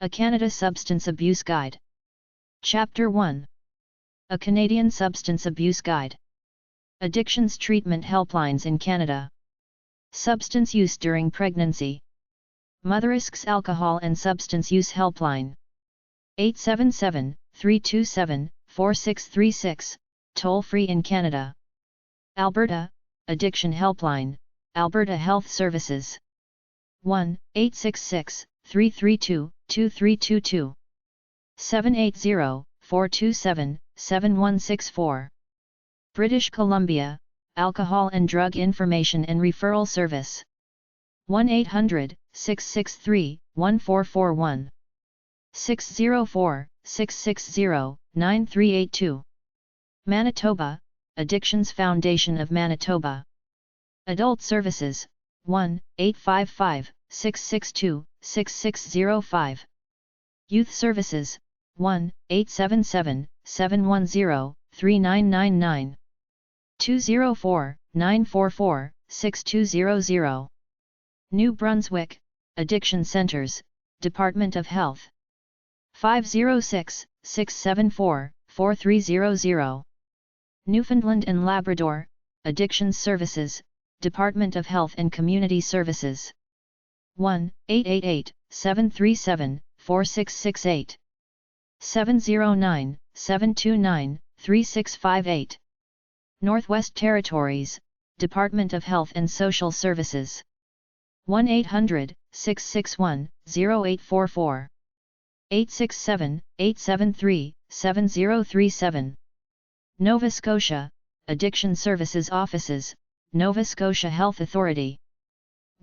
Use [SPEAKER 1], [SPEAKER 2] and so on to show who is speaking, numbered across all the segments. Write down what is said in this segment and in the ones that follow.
[SPEAKER 1] A Canada Substance Abuse Guide. Chapter 1. A Canadian Substance Abuse Guide. Addictions Treatment Helplines in Canada. Substance Use During Pregnancy. Motherrisks Alcohol and Substance Use Helpline. 877-327-4636, toll-free in Canada. Alberta, Addiction Helpline, Alberta Health Services. 1-866-332-2322. 780-427-7164. British Columbia, Alcohol and Drug Information and Referral Service. 1-800-663-1441. 604-660-9382. Manitoba, Addictions Foundation of Manitoba. Adult Services, 1-855-662-6605. Youth Services, 1-877-710-3999. 204-944-6200. New Brunswick, Addiction Centers, Department of Health. 506-674-4300. Newfoundland and Labrador, Addictions Services, Department of Health and Community Services. 1-888-737-4668. 709-729-3658. Northwest Territories, Department of Health and Social Services. 1-800-661-0844. 867-873-7037. Nova Scotia, Addiction Services Offices, Nova Scotia Health Authority.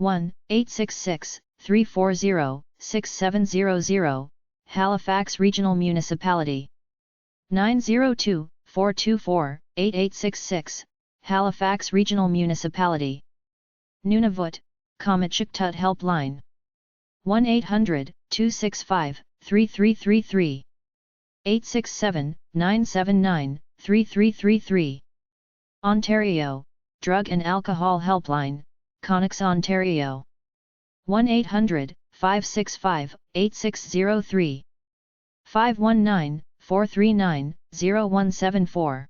[SPEAKER 1] 1-866-340-6700, Halifax Regional Municipality. 902-424-8866, Halifax Regional Municipality. Nunavut, Kamachuk-Tut Helpline. 1-800-265-3333. 867-979-3333. Ontario, Drug and Alcohol Helpline, Connex Ontario. 1-800-565-8603. 519-439-0174.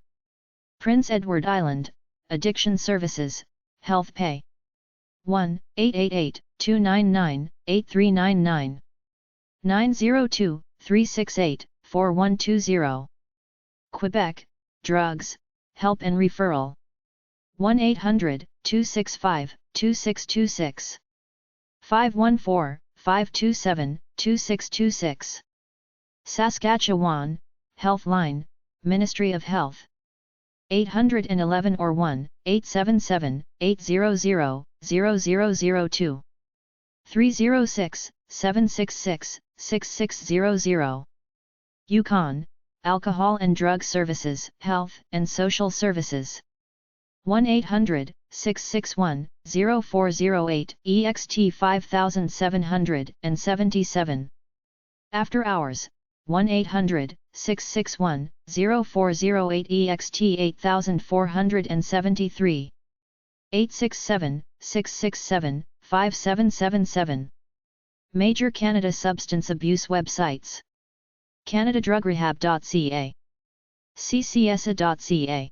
[SPEAKER 1] Prince Edward Island, Addiction Services, Health Pay. 1-888-299-8399. 902-368-4120. Quebec, Drugs, Help and Referral. 1-800-265-2626. 514-527-2626. Saskatchewan, Healthline, Ministry of Health. 811 or 1-877-800-0002. 306-766-6600. Yukon, Alcohol and Drug Services, Health and Social Services. 1-800-661-0408, EXT 5777. After Hours, 1-800-661-0408, EXT 8473. 867-667-5777. Major Canada Substance Abuse websites. CanadaDrugRehab.ca. CCSA.ca.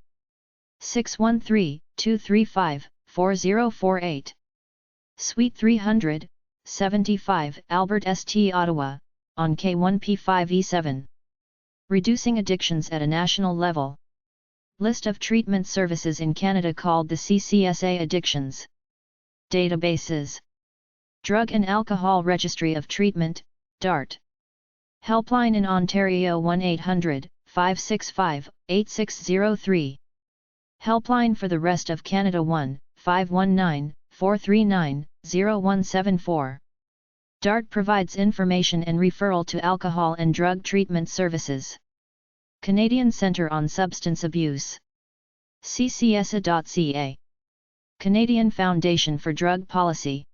[SPEAKER 1] 613-235-4048. Suite 300, 75 Albert St. Ottawa, on K1P5E7. Reducing Addictions at a National Level. List of treatment services in Canada called the CCSA Addictions Databases. Drug and Alcohol Registry of Treatment, DART. Helpline in Ontario 1-800-565-8603. Helpline for the rest of Canada 1-519-439-0174. DART provides information and referral to alcohol and drug treatment services. Canadian Centre on Substance Abuse. CCSA.ca. Canadian Foundation for Drug Policy.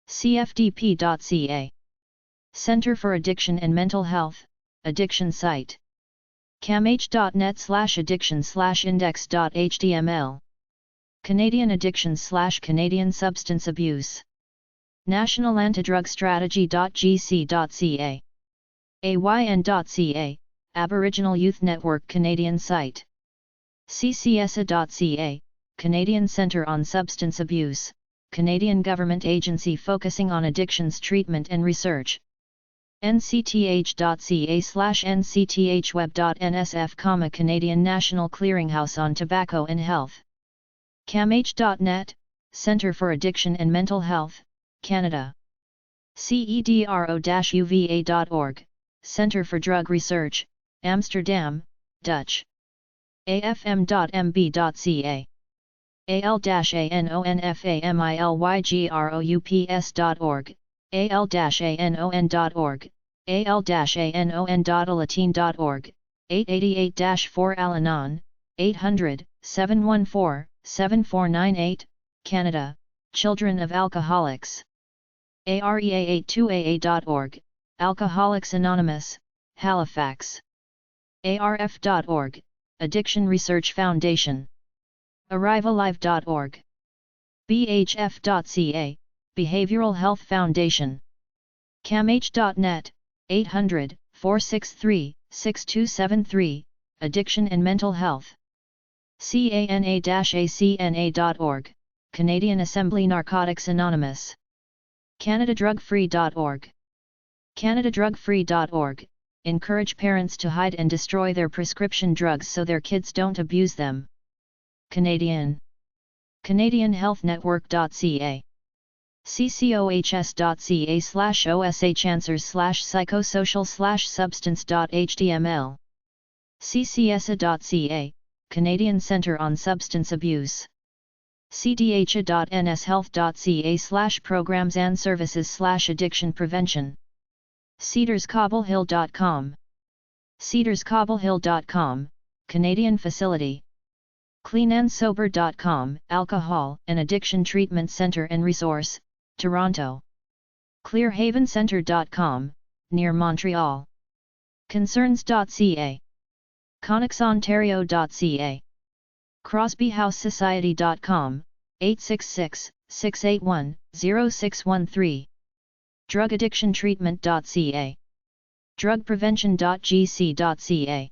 [SPEAKER 1] CFDP.ca. Centre for Addiction and Mental Health, Addiction Site. camh.net/addiction/index.html. Canadian Addiction/Canadian Substance Abuse. National Antidrug Strategy.gc.ca. AYN.ca, Aboriginal Youth Network Canadian site. CCSA.ca, Canadian Centre on Substance Abuse, Canadian government agency focusing on addictions treatment and research. ncth.ca/ncthweb.nsf, Canadian National Clearinghouse on Tobacco and Health. camh.net, Centre for Addiction and Mental Health, Canada. cedro-uva.org, Centre for Drug Research, Amsterdam, Dutch. afm.mb.ca. al-anonfamilygroups.org, al-anon.org, al-anon.alateen.org, 888-4 Al-Anon, 800-714-7498, Canada, Children of Alcoholics. area82aa.org, Alcoholics Anonymous, Halifax. arf.org, Addiction Research Foundation. arrivalive.org. bhf.ca, Behavioral Health Foundation. camh.net, 800-463-6273, Addiction and Mental Health. cana-acna.org, Canadian Assembly Narcotics Anonymous. canadadrugfree.org. canadadrugfree.org, encourage parents to hide and destroy their prescription drugs so their kids don't abuse them. Canadianhealthnetwork.ca. ccohs.ca/oshanswers/psychosocial/substance.html. ccsa.ca, Canadian Centre on Substance Abuse. cdha.nshealth.ca/programs and services/addiction prevention. cedarscobblehill.com. cedarscobblehill.com, Canadian facility. cleanandsober.com, Alcohol and Addiction Treatment Centre and Resource, Toronto. clearhavencentre.com, near Montreal. concerns.ca. connexontario.ca. crosbyhousesociety.com, 866-681-0613. drugAddictionTreatment.ca. drugprevention.gc.ca.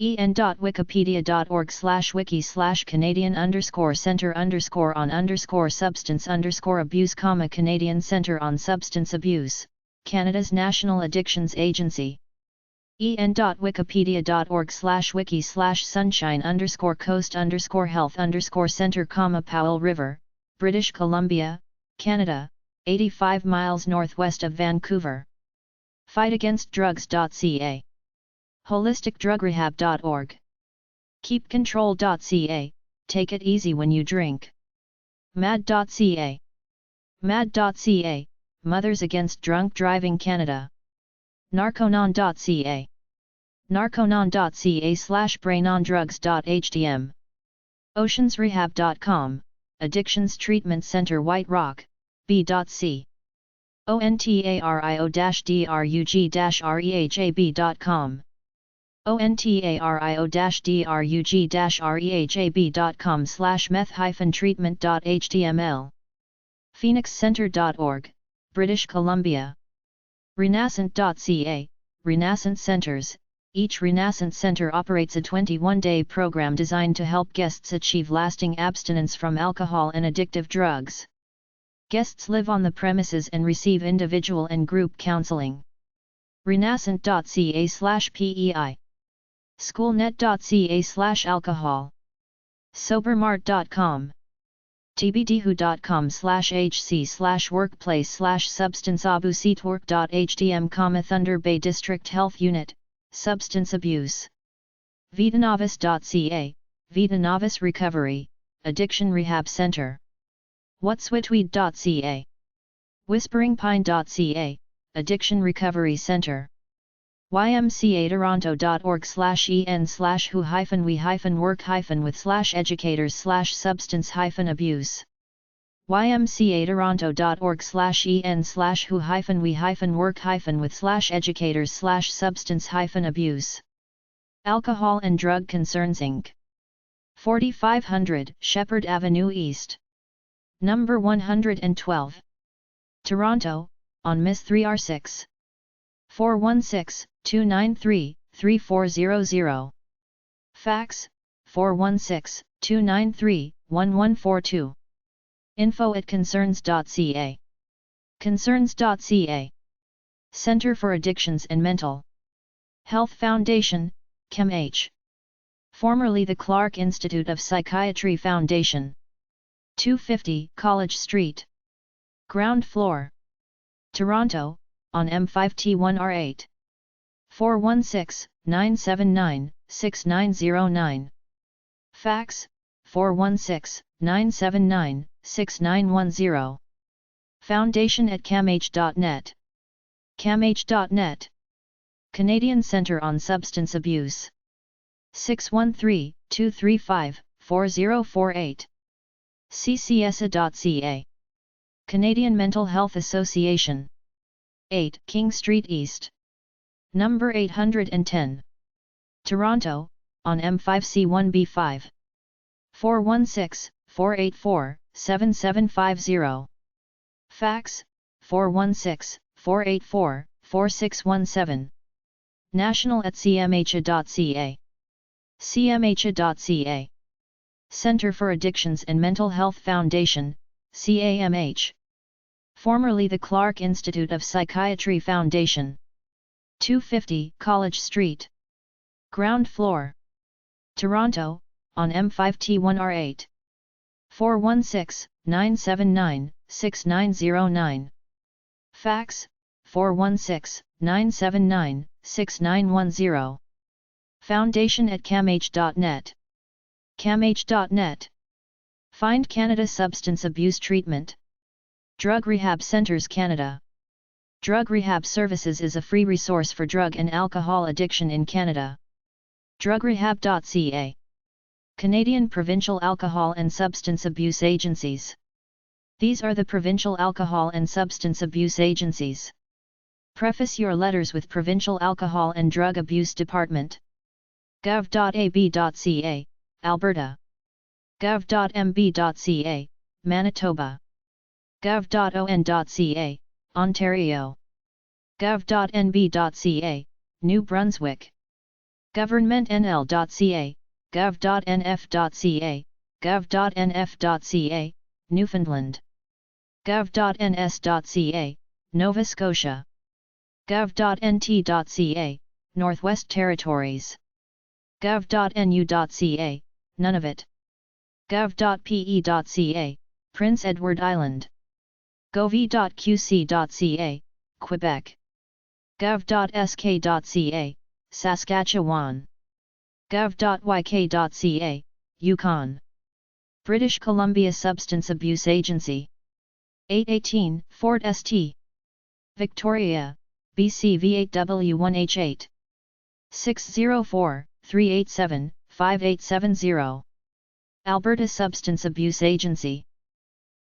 [SPEAKER 1] en.wikipedia.org/wiki/Canadian_Centre_on_substance_abuse, Canadian Centre on Substance Abuse, Canada's National Addictions Agency. en.wikipedia.org/wiki/sunshine_coast_health_center, Powell River, British Columbia, Canada, 85 miles northwest of Vancouver. fightagainstdrugs.ca. holisticdrugrehab.org. keepcontrol.ca, take it easy when you drink. mad.ca. mad.ca, Mothers Against Drunk Driving Canada. narconon.ca. narconon.ca/brainondrugs.htm. oceansrehab.com, Addictions Treatment Center White Rock, b.c. ontario-drug-rehab.com. ontario-drug-rehab.com/meth-treatment.html. phoenixcenter.org, British Columbia. renascent.ca, Renascent Centers. Each Renascent Center operates a 21-day program designed to help guests achieve lasting abstinence from alcohol and addictive drugs. Guests live on the premises and receive individual and group counseling. renascent.ca/PEI. schoolnet.ca/alcohol. sobermart.com. tbdhu.com/hc/workplace/substanceabusetwork.htm, Thunder Bay District Health Unit, Substance Abuse. vitanovis.ca, Vitanovis Recovery, Addiction Rehab Center. whatswitweed.ca. whisperingpine.ca, Addiction Recovery Center. ymcatoronto.org/en/who-work-with/educators/substance-abuse. ymcatoronto.org/en/who-work-with/educators/substance-abuse. Alcohol and Drug Concerns Inc. 4500 Shepherd Avenue East. Number 112. Toronto, on Miss 3R6. 416-293-3400. Fax, 416-293-1142. info@concerns.ca. Concerns.ca. Center for Addictions and Mental Health Foundation, ChemH. Formerly the Clark Institute of Psychiatry Foundation. 250 College Street. Ground floor. Toronto, on M5T1R8. 416-979-6909. Fax, 416-979-6910. Foundation@camh.net. camh.net. Canadian Centre on Substance Abuse. 613-235-4048. ccsa.ca. Canadian Mental Health Association. 8 King Street East. Number 810. Toronto, on M5C1B5. 416-484-7750. Fax, 416-484-4617. National@cmha.ca. cmha.ca. Centre for Addictions and Mental Health Foundation, CAMH. Formerly the Clark Institute of Psychiatry Foundation. 250 College Street. Ground floor. Toronto, on M5T1R8. 416-979-6909. Fax, 416-979-6910. Foundation@camh.net. camh.net. Find Canada Substance Abuse Treatment. Drug Rehab Centres Canada. Drug Rehab Services is a free resource for drug and alcohol addiction in Canada. drugrehab.ca. Canadian Provincial Alcohol and Substance Abuse Agencies. These are the provincial alcohol and substance abuse agencies. Preface your letters with Provincial Alcohol and Drug Abuse Department. gov.ab.ca, Alberta. gov.mb.ca, Manitoba. gov.on.ca, Ontario. gov.nb.ca, New Brunswick. governmentnl.ca, gov.nf.ca, gov.nf.ca, Newfoundland. gov.ns.ca, Nova Scotia. gov.nt.ca, Northwest Territories. gov.nu.ca, Nunavut. gov.pe.ca, Prince Edward Island. govi.qc.ca, Quebec. gov.sk.ca, Saskatchewan. gov.yk.ca, Yukon. British Columbia Substance Abuse Agency. 818 Fort St. Victoria, BC V8W1H8. 604-387-5870. Alberta Substance Abuse Agency.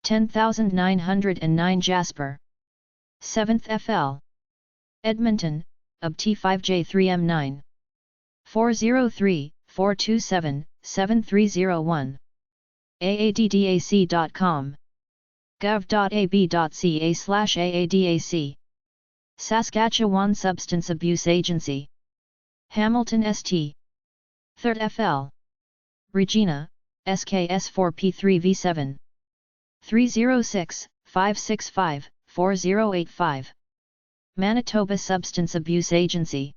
[SPEAKER 1] 10909 Jasper. 7th FL. Edmonton, UBT5J3M9. 403-427-7301. aaddac.com. gov.ab.ca/aadac. Saskatchewan Substance Abuse Agency. Hamilton St. 3rd FL. Regina, SKS4P3V7. 306-565-4085. Manitoba Substance Abuse Agency.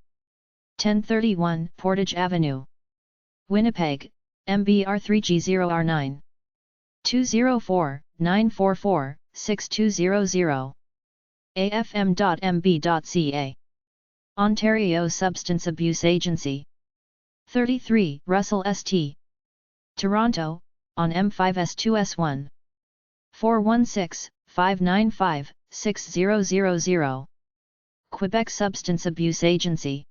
[SPEAKER 1] 1031 Portage Avenue. Winnipeg, MBR3G0R9. 204-944-6200. afm.mb.ca. Ontario Substance Abuse Agency. 33 Russell St. Toronto, on M5S2S1. 416-595-6000. Quebec Substance Abuse Agency.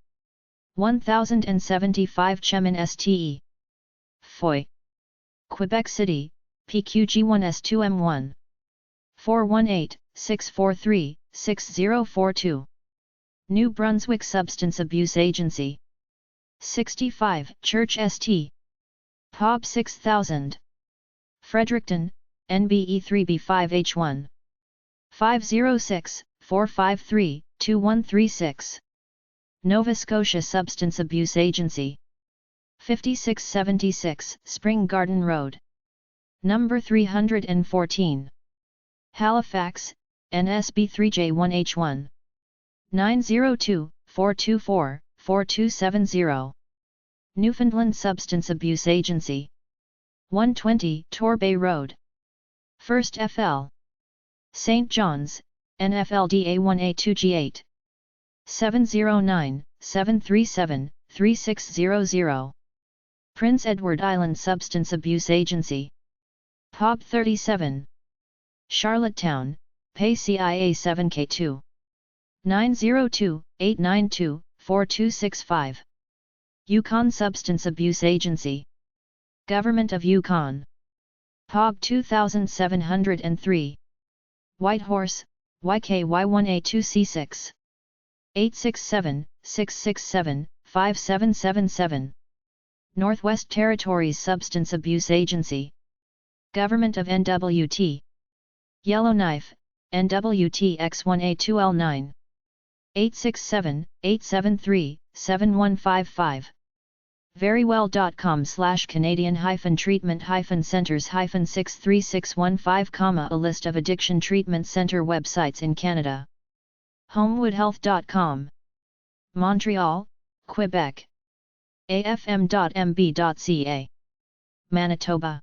[SPEAKER 1] 1075 Chemin Ste. Foy. Quebec City, PQG1S2M1. 418-643-6042. New Brunswick Substance Abuse Agency. 65 Church St. POB 6000. Fredericton, NBE3B5H1. 506-453-2136. Nova Scotia Substance Abuse Agency. 5676 Spring Garden Road. Number 314. Halifax, NSB 3J1H1. 902-424-4270. Newfoundland Substance Abuse Agency. 120 Torbay Road. First FL. St. John's, NFLDA1A2G8. 709-737-3600. Prince Edward Island Substance Abuse Agency. POB 37. Charlottetown, PAYCIA 7K2. 902-892-4265. Yukon Substance Abuse Agency. Government of Yukon. POB 2703. Whitehorse, YKY1A2C6. 867-667-5777. Northwest Territories Substance Abuse Agency. Government of NWT. Yellowknife, NWT X1A2L9. 867-873-7155. Verywell.com/Canadian-treatment-centers-63615, a list of addiction treatment center websites in Canada. Homewoodhealth.com. Montreal, Quebec. afm.mb.ca. Manitoba.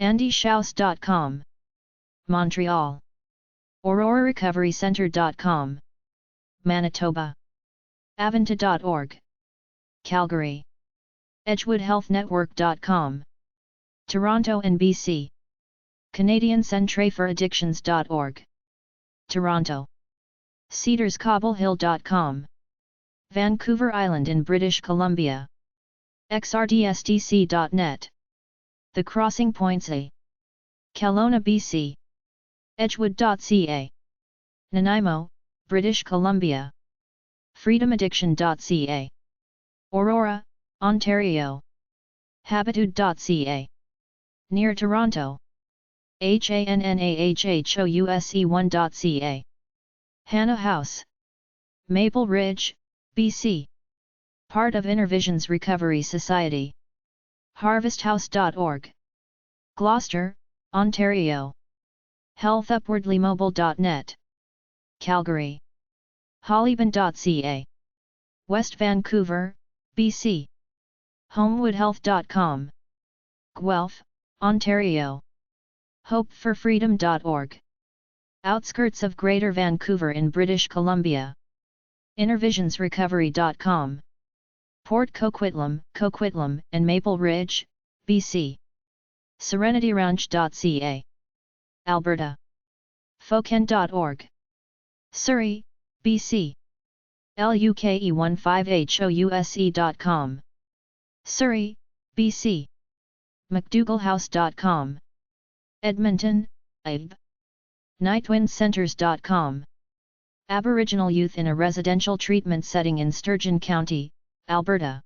[SPEAKER 1] andyshouse.com. Montreal. AuroraRecoveryCenter.com. Manitoba. Aventa.org. Calgary. EdgewoodHealthNetwork.com. Toronto and BC. CanadianCentre-for-Addictions.org. Toronto. CedarsCobbleHill.com. Vancouver Island in British Columbia. XRDSTC.net. The Crossing Points A. Kelowna, BC. Edgewood.ca. Nanaimo, British Columbia. freedomaddiction.ca. Aurora, Ontario. Habitude.ca. Near Toronto. HANNAHHOUSE1.ca. Hannah House. Maple Ridge, BC. Part of Intervisions Recovery Society. harvesthouse.org. Gloucester, Ontario. healthupwardlymobile.net. Calgary. Hollyban.ca. West Vancouver, BC. homewoodhealth.com. Guelph, Ontario. hopeforfreedom.org. Outskirts of Greater Vancouver in British Columbia. intervisionsrecovery.com. Port Coquitlam, and Maple Ridge, BC. serenityranch.ca. Alberta. Foken.org. Surrey, BC. luke15house.com. Surrey, BC. mcdougalhouse.com. Edmonton, epub. nightwindcenters.com. Aboriginal youth in a residential treatment setting in Sturgeon County, Alberta.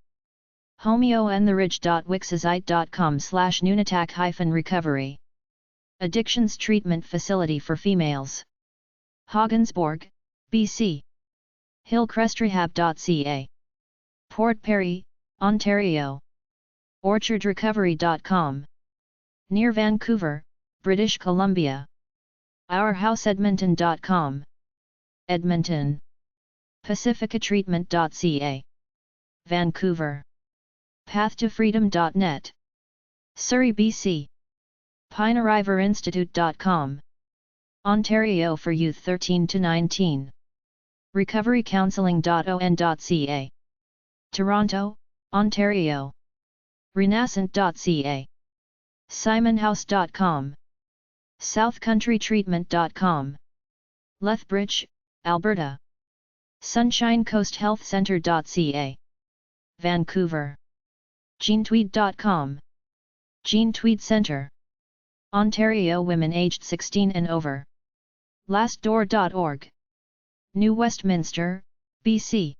[SPEAKER 1] homeoandtheriche.wixsite.com/Nunatac-recovery. Addictions Treatment Facility for Females. Hoggensborg, BC. hillcrestrehab.ca. Port Perry, Ontario. orchardrecovery.com. Near Vancouver, British Columbia. ourhouseedmonton.com. Edmonton. pacificatreatment.ca. Vancouver. pathtofreedom.net. Surrey, BC. pineriverinstitute.com. Ontario for Youth 13 to 19. recoverycounseling.on.ca. Toronto, Ontario. renascent.ca. simonhouse.com. southcountrytreatment.com. Lethbridge, Alberta. sunshinecoasthealthcenter.ca. Vancouver. GeneTweed.com. Gene Tweed Center. Ontario, women aged 16 and over. lastdoor.org. New Westminster, BC.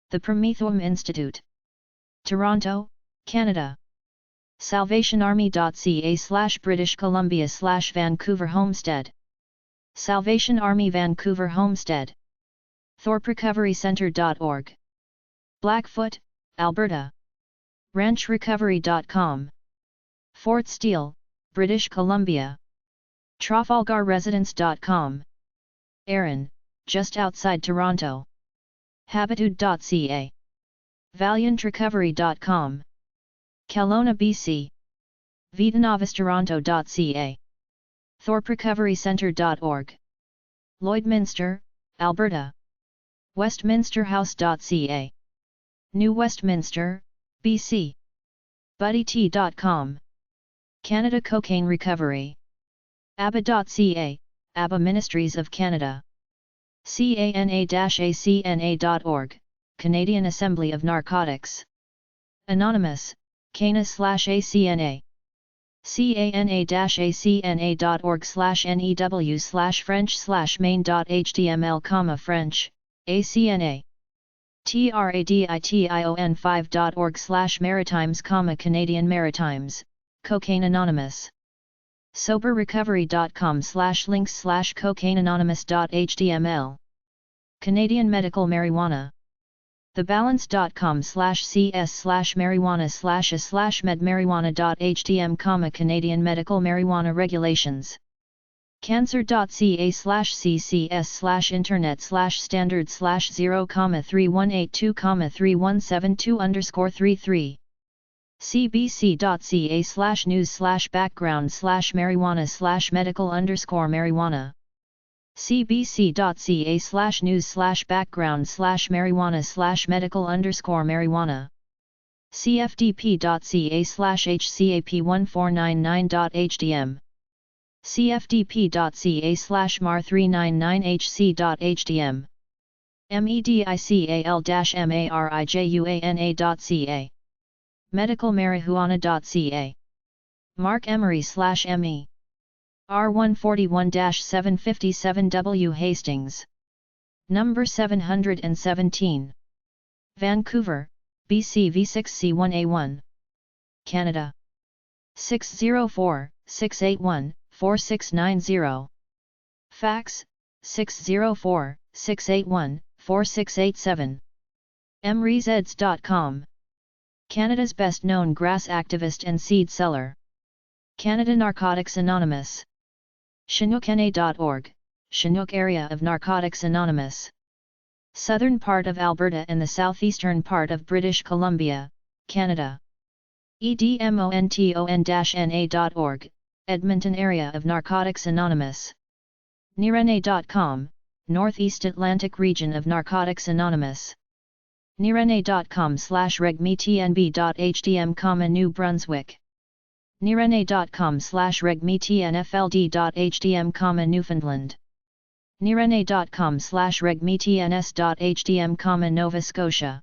[SPEAKER 1] The Prometheum Institute. Toronto, Canada. salvationarmy.ca/British Columbia/Vancouver Homestead. Salvation Army Vancouver Homestead. thorperecoverycenter.org. Blackfoot, Alberta. RanchRecovery.com. Fort Steele, British Columbia. TrafalgarResidence.com. Erin, just outside Toronto. Habitude.ca. ValiantRecovery.com. Kelowna, BC. VitaNoviceToronto.ca. ThorpeRecoveryCentre.org. Lloydminster, Alberta. WestminsterHouse.ca. New Westminster, BC. BuddyT.com. Canada Cocaine Recovery. ABBA.ca, ABBA Ministries of Canada. CANA-ACNA.org, Canadian Assembly of Narcotics. Anonymous, CANA/ACNA. CANA-ACNA.org/NEW/French/main.html, French, ACNA. tradition5.org/maritimes, Canadian Maritimes, Cocaine Anonymous. soberrecovery.com/links/cocaineanonymous.html. Canadian Medical Marijuana. thebalance.com/cs/marijuana/a/medmarijuana.htm, Canadian Medical Marijuana Regulations. cancer.ca/internet/standard/0,3182,3172_33. cbc.ca/news/background/marijuana/medical_marijuana. cbc.ca/news/background/marijuana/medical_marijuana. cfdp.ca/hcap1499.htm. cfdp.ca/mar399hc.htm. medical-marijuana.ca. medicalmarijuana.ca. Mark Emery/ME. R141-757W Hastings. Number 717. Vancouver, BC V6C1A1. Canada. 604-681-4690. Fax, 604-681-4687. mrezeds.com. Canada's best-known grass activist and seed seller. Canada Narcotics Anonymous. ChinookNA.org, Chinook Area of Narcotics Anonymous. Southern part of Alberta and the southeastern part of British Columbia, Canada. EDMONTON-NA.org, Edmonton Area of Narcotics Anonymous. NIRNA.com, Northeast Atlantic Region of Narcotics Anonymous. NIRNA.com/regmetnb.htm, New Brunswick. NIRNA.com/regmetnfld.htm, Newfoundland. NIRNA.com/regmetns.htm, Nova Scotia.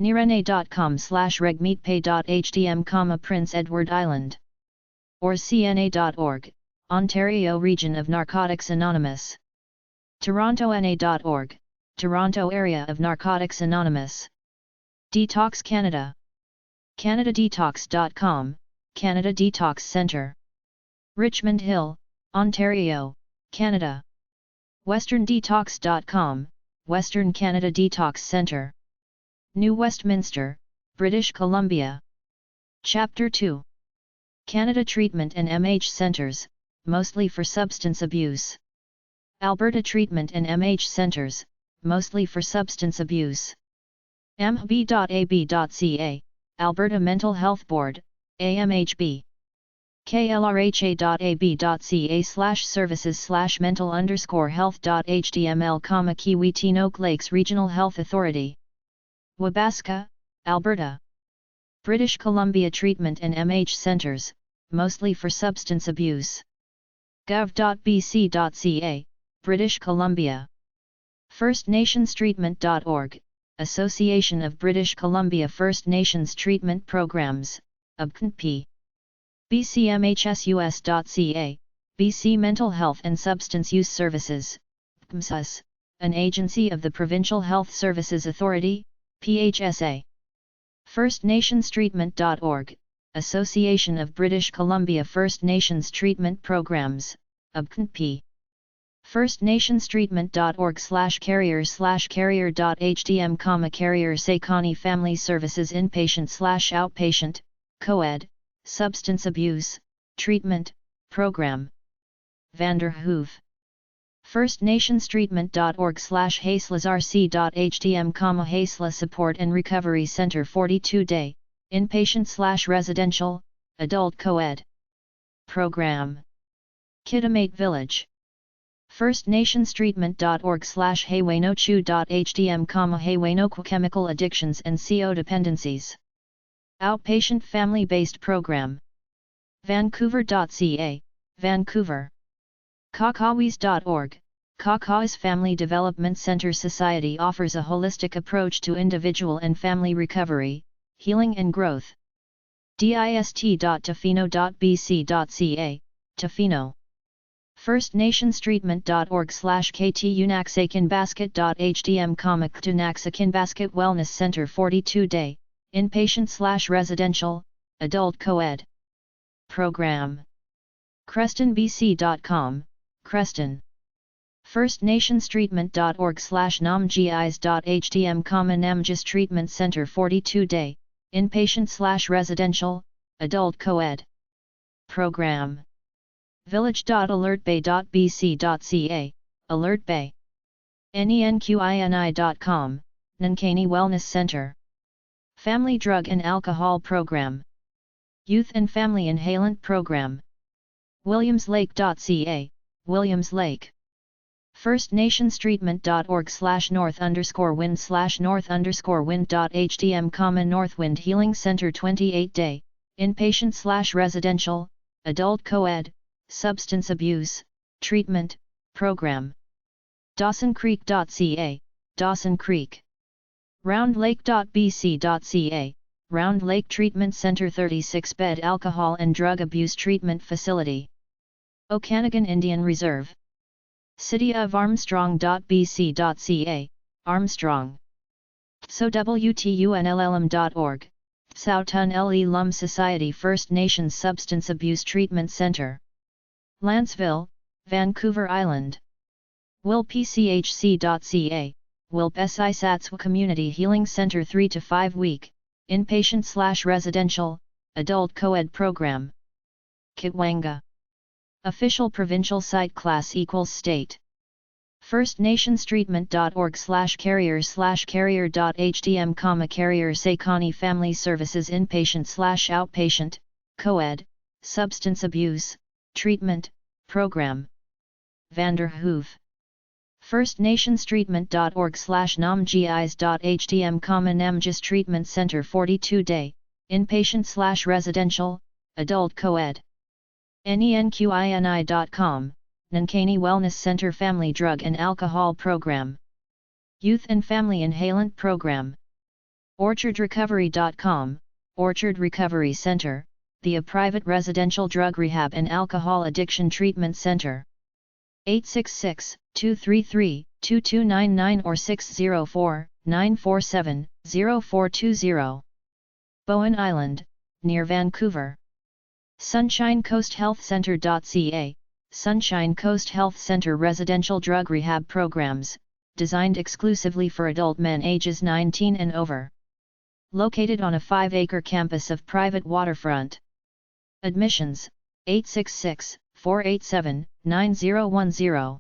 [SPEAKER 1] NIRNA.com/regmetpay.htm, Prince Edward Island. Or CNA.org, Ontario Region of Narcotics Anonymous. TorontoNA.org, Toronto Area of Narcotics Anonymous. Detox Canada. CanadaDetox.com, Canada Detox Centre. Richmond Hill, Ontario, Canada. WesternDetox.com, Western Canada Detox Centre. New Westminster, British Columbia. Chapter 2. Canada Treatment and MH Centres, mostly for substance abuse. Alberta Treatment and MH Centres, mostly for substance abuse. mhb.ab.ca, Alberta Mental Health Board, AMHB. klrha.ab.ca/services/mental_health.html, Kiwi-Tenoke Lakes Regional Health Authority. Wabasca, Alberta. British Columbia Treatment and MH Centres, mostly for substance abuse. gov.bc.ca, British Columbia. FirstNationsTreatment.org, Association of British Columbia First Nations Treatment Programs, UBCNP. bcmhsus.ca, BC Mental Health and Substance Use Services, BCMSUS, an agency of the Provincial Health Services Authority, PHSA. FirstNationsTreatment.org, Association of British Columbia First Nations Treatment Programs, UBCNP. firstnationstreatment.org/carrier/carrier.hdm, carrier Sekani Family Services Inpatient/Outpatient, Co-ed, Substance Abuse, Treatment, Program. Vanderhoof. firstnationstreatment.org/haslazrc.hdm, Hasla Support and Recovery Center 42-day, Inpatient/Residential, Adult Co-ed. Program. Kidamate Village. firstnationstreatment.org/haywaynochu.hdm, Haywaynoqua Chemical Addictions and CO Dependencies. Outpatient Family-Based Program. Vancouver.ca, Vancouver. Kakawis.org, Kakawis Family Development Center Society offers a holistic approach to individual and family recovery, healing and growth. dist.tofino.bc.ca, Tofino. firstnationstreatment.org/ktunaksakinbasket.hdm, Ktunaksakinbasket Wellness Center 42-day, Inpatient/Residential, Adult Co-ed. Program. CrestonBC.com, Creston. firstnationstreatment.org/namgis.hdm, Namgis Treatment Center 42-day, Inpatient/Residential, Adult Co-ed. Program. Village.alertbay.bc.ca, Alert Bay. nenqini.com, Nankani Wellness Center. Family Drug and Alcohol Program. Youth and Family Inhalant Program. williamslake.ca, Williams Lake. firstnation/north_wind/north_wind.hdm, Northwind Healing Center 28-day, Inpatient/Residential, Adult Co-ed, Substance Abuse, Treatment, Program. DawsonCreek.ca, Dawson Creek. RoundLake.bc.ca, Round Lake Treatment Center 36-bed Alcohol and Drug Abuse Treatment Facility. Okanagan Indian Reserve. City of Armstrong.bc.ca, Armstrong. SOWTUNLLM.org, Sautan Le Lum Society First Nations Substance Abuse Treatment Center. Lanceville, Vancouver Island. WILPCHC.ca, WILP SISATSW Community Healing Center 3 to 5 week, Inpatient/Residential, Adult Co-ed Program. Kitwanga. Official Provincial Site Class = State. firstnationstreatment.org/carrier/carrier.hdm, carrier Sekani Family Services Inpatient/Outpatient, Co-ed, Substance Abuse, Treatment, Program. Vanderhoof. firstnationstreatment.org/namgis.hdm, Namgis Treatment Center 42-day, Inpatient/Residential, Adult Co-ed. nenqini.com, Nankani Wellness Center Family Drug and Alcohol Program. Youth and Family Inhalant Program. OrchardRecovery.com, Orchard Recovery Center, a private residential drug rehab and alcohol addiction treatment center. 866-233-2299 or 604-947-0420. Bowen Island, near Vancouver. Sunshine Coast Health Center.ca, Sunshine Coast Health Center residential drug rehab programs, designed exclusively for adult men ages 19 and over. Located on a 5-acre campus of private waterfront. Admissions, 866-487-9010.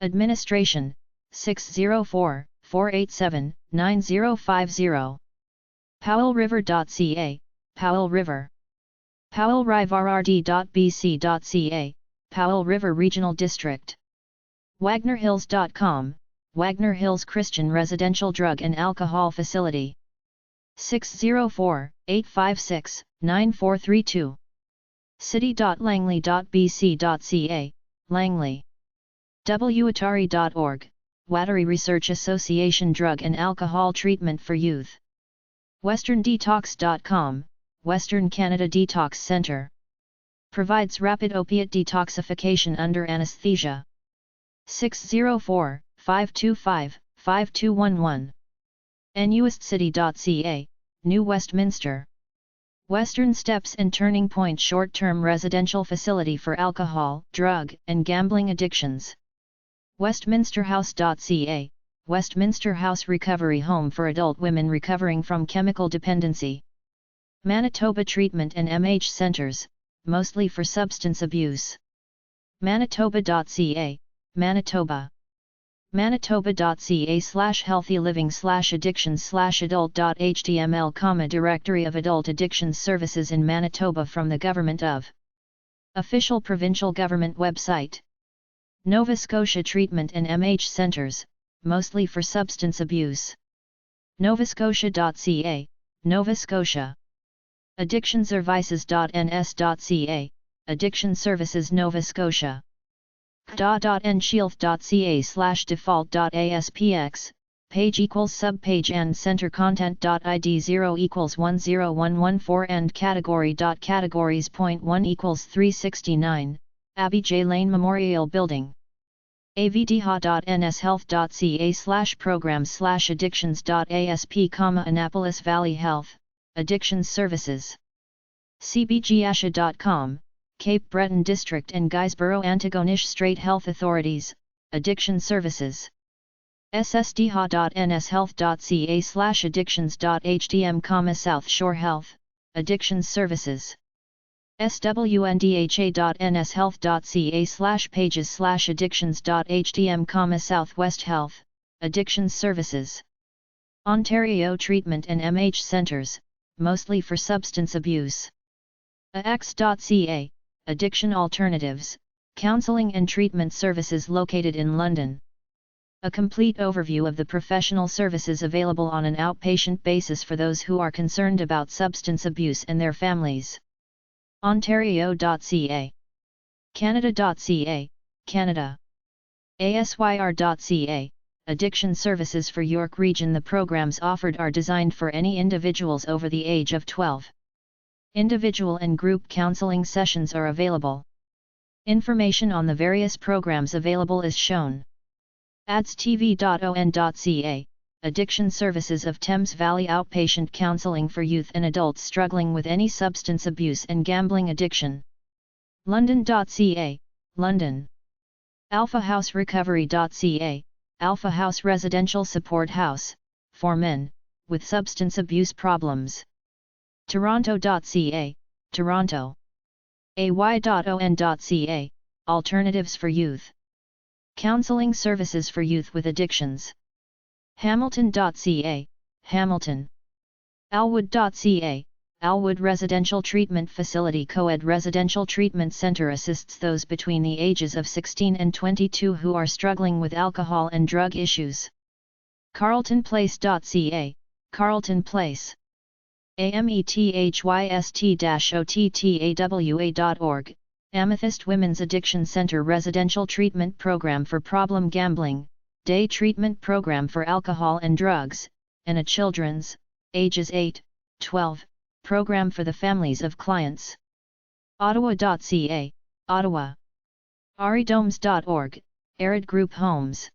[SPEAKER 1] Administration, 604-487-9050. PowellRiver.ca, Powell River. PowellRiverRD.bc.ca, Powell River Regional District. WagnerHills.com, Wagner Hills Christian Residential Drug and Alcohol Facility. 604-856-9432. City.langley.bc.ca, Langley. WATARI.org, Watari Research Association Drug and Alcohol Treatment for Youth. WesternDetox.com, Western Canada Detox Center. Provides rapid opiate detoxification under anesthesia. 604-525-5211. NewestCity.ca, New Westminster. Western Steps and Turning Point short-term residential facility for alcohol, drug, and gambling addictions. Westminsterhouse.ca, Westminster House Recovery Home for adult women recovering from chemical dependency. Manitoba Treatment and MH Centres, mostly for substance abuse. Manitoba.ca, Manitoba. Manitoba.ca/healthyliving/addictions/adult.html, Directory of Adult Addictions Services in Manitoba from the Government of. Official Provincial Government website. Nova Scotia Treatment and MH Centres, mostly for substance abuse. novascotia.ca, Nova Scotia. Addictionservices.ns.ca, Addiction Services Nova Scotia. da.nshield.ca/default.aspx, page equals subpage and center content.id 0 equals 10114 and category.categories.1 equals 369, Abbey J. Lane Memorial Building. avdha.nshealth.ca/programs/addictions.asp, Annapolis Valley Health, Addictions Services. cbgasha.com, Cape Breton District and Guysborough Antigonish Strait Health Authorities, Addiction Services. ssdha.nshealth.ca/addictions.htm, South Shore Health, Addictions Services. swndha.nshealth.ca/pages/addictions.htm, Southwest Health, Addictions Services. Ontario Treatment and MH Centres, mostly for substance abuse. ax.ca, Addiction Alternatives, Counselling and Treatment Services located in London. A complete overview of the professional services available on an outpatient basis for those who are concerned about substance abuse and their families. Ontario.ca. Canada.ca, Canada. asyr.ca, Addiction Services for York Region. The programs offered are designed for any individuals over the age of 12. Individual and group counseling sessions are available. Information on the various programs available is shown. adstv.on.ca, Addiction Services of Thames Valley Outpatient Counseling for Youth and Adults struggling with any substance abuse and gambling addiction. London.ca, London. alphahouserecovery.ca, Alpha House Residential Support House, for men, with substance abuse problems. Toronto.ca, Toronto. ay.on.ca, Alternatives for Youth. Counseling Services for Youth with Addictions. Hamilton.ca, Hamilton. Alwood.ca, Alwood Residential Treatment Facility. Coed Residential Treatment Center assists those between the ages of 16 and 22 who are struggling with alcohol and drug issues. Carletonplace.ca, Carleton Place. amethyst-ottawa.org, Amethyst Women's Addiction Center Residential Treatment Program for Problem Gambling, Day Treatment Program for Alcohol and Drugs, and a Children's, ages 8, 12, Program for the Families of Clients. Ottawa.ca, Ottawa. aridomes.org, Arid Group Homes.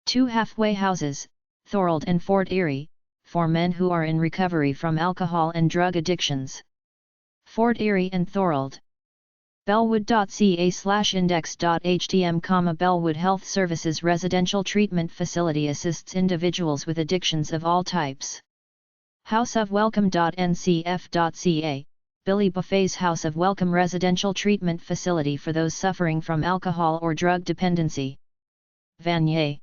[SPEAKER 1] 2 halfway houses, Thorold and Fort Erie, for men who are in recovery from alcohol and drug addictions. Fort Erie and Thorold. Bellwood.ca/index.htm, Bellwood Health Services Residential Treatment Facility assists individuals with addictions of all types. houseofwelcome.ncf.ca, Billy Buffet's House of Welcome Residential Treatment Facility for those suffering from alcohol or drug dependency. Vanier.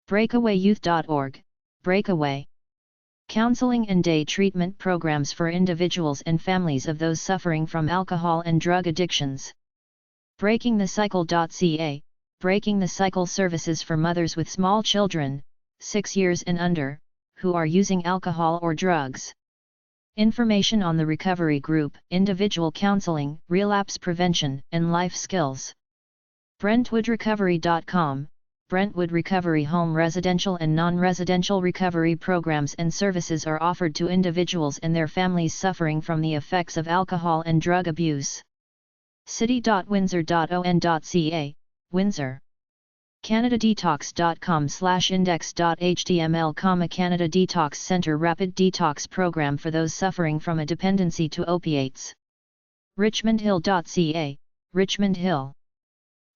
[SPEAKER 1] Breakawayyouth.org, Breakaway. Counseling and day treatment programs for individuals and families of those suffering from alcohol and drug addictions. BreakingTheCycle.ca, Breaking the Cycle services for mothers with small children, 6 years and under, who are using alcohol or drugs. Information on the recovery group, individual counseling, relapse prevention, and life skills. BrentwoodRecovery.com, Brentwood Recovery Home residential and non-residential recovery programs and services are offered to individuals and their families suffering from the effects of alcohol and drug abuse. City.windsor.on.ca, Windsor. CanadaDetox.com/index.html, Canada Detox Center Rapid Detox Program for those suffering from a dependency to opiates. RichmondHill.ca, Richmond Hill.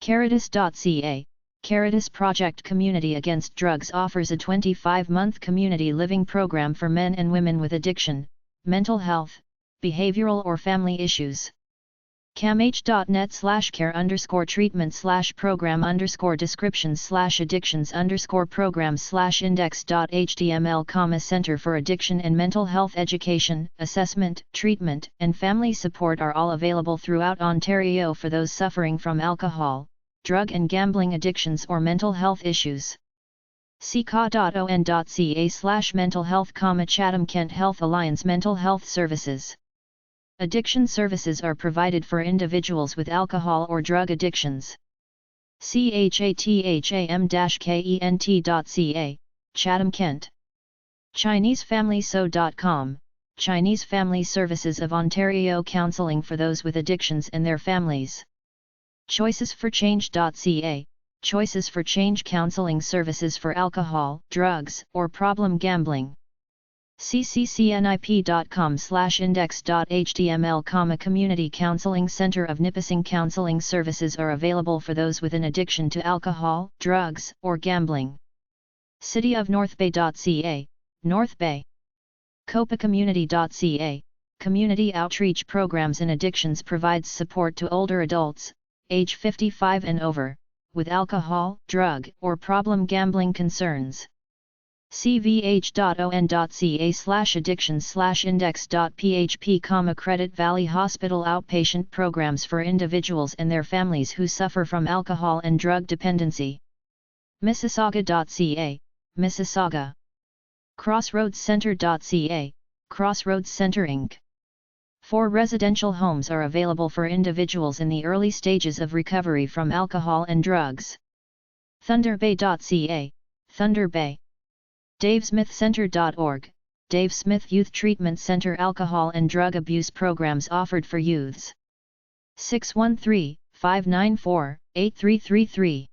[SPEAKER 1] Caritas.ca, Caritas Project Community Against Drugs offers a 25-month community living program for men and women with addiction, mental health, behavioral or family issues. camh.net/care_treatment/programs/addictions/index.html, Center for Addiction and Mental Health Education, Assessment, Treatment, and Family Support are all available throughout Ontario for those suffering from alcohol, drug and gambling addictions or mental health issues. See ca.on.ca/mental health, Chatham Kent Health Alliance Mental Health Services. Addiction services are provided for individuals with alcohol or drug addictions. chatham-kent.ca, Chatham Kent. ChineseFamilySo.com, Chinese Family Services of Ontario, counseling for those with addictions and their families. ChoicesForChange.ca, Choices for Change counseling services for alcohol, drugs, or problem gambling. cccnip.com/index.html, Community Counseling Center of Nipissing counseling services are available for those with an addiction to alcohol, drugs, or gambling. cityofnorthbay.ca, North Bay. copacommunity.ca, Community Outreach Programs in Addictions provides support to older adults, age 55 and over, with alcohol, drug, or problem gambling concerns. cvh.on.ca/addictions/index.php, Credit Valley Hospital outpatient programs for individuals and their families who suffer from alcohol and drug dependency. Mississauga.ca, Mississauga. Crossroadscenter.ca, Crossroads Center Inc. 4 residential homes are available for individuals in the early stages of recovery from alcohol and drugs. Thunderbay.ca, Thunder Bay. DaveSmithCenter.org, Dave Smith Youth Treatment Center, alcohol and drug abuse programs offered for youths. 613-594-8333.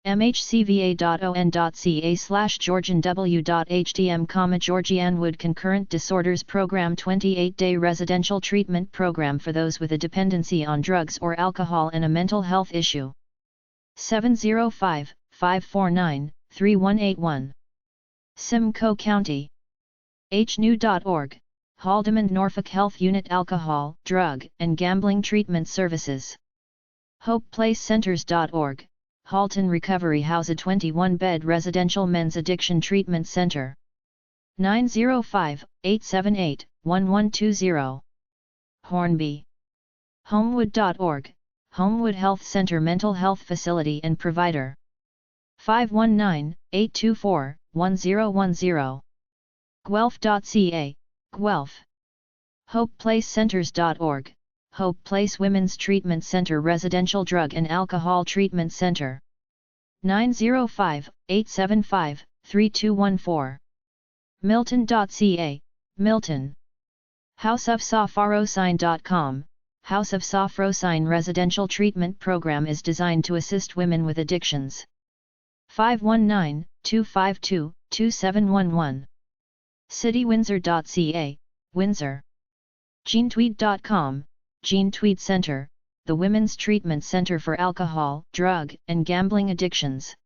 [SPEAKER 1] mhcva.on.ca/georgianw.htm, Georgian Concurrent Disorders Program, 28-day residential treatment program for those with a dependency on drugs or alcohol and a mental health issue. 705-549-3181. Simcoe County. hnew.org, Haldimand Norfolk Health Unit Alcohol, Drug, and Gambling Treatment Services. HopePlaceCenters.org, Halton Recovery House, a 21-bed residential men's addiction treatment center. 905-878-1120. Hornby. Homewood.org, Homewood Health Center mental health facility and provider. 519-824-1010. Guelph.ca, Guelph. HopePlaceCenters.org, Hope Place Women's Treatment Center Residential Drug and Alcohol Treatment Center. 905-875-3214. Milton.ca, Milton. HouseofSafrosine.com, House of Safrosine Residential Treatment Program is designed to assist women with addictions. 519-252-2711. CityWindsor.ca, Windsor. JeanTweed.com, Jean Tweed Center, the Women's Treatment Center for Alcohol, Drug, and Gambling Addictions.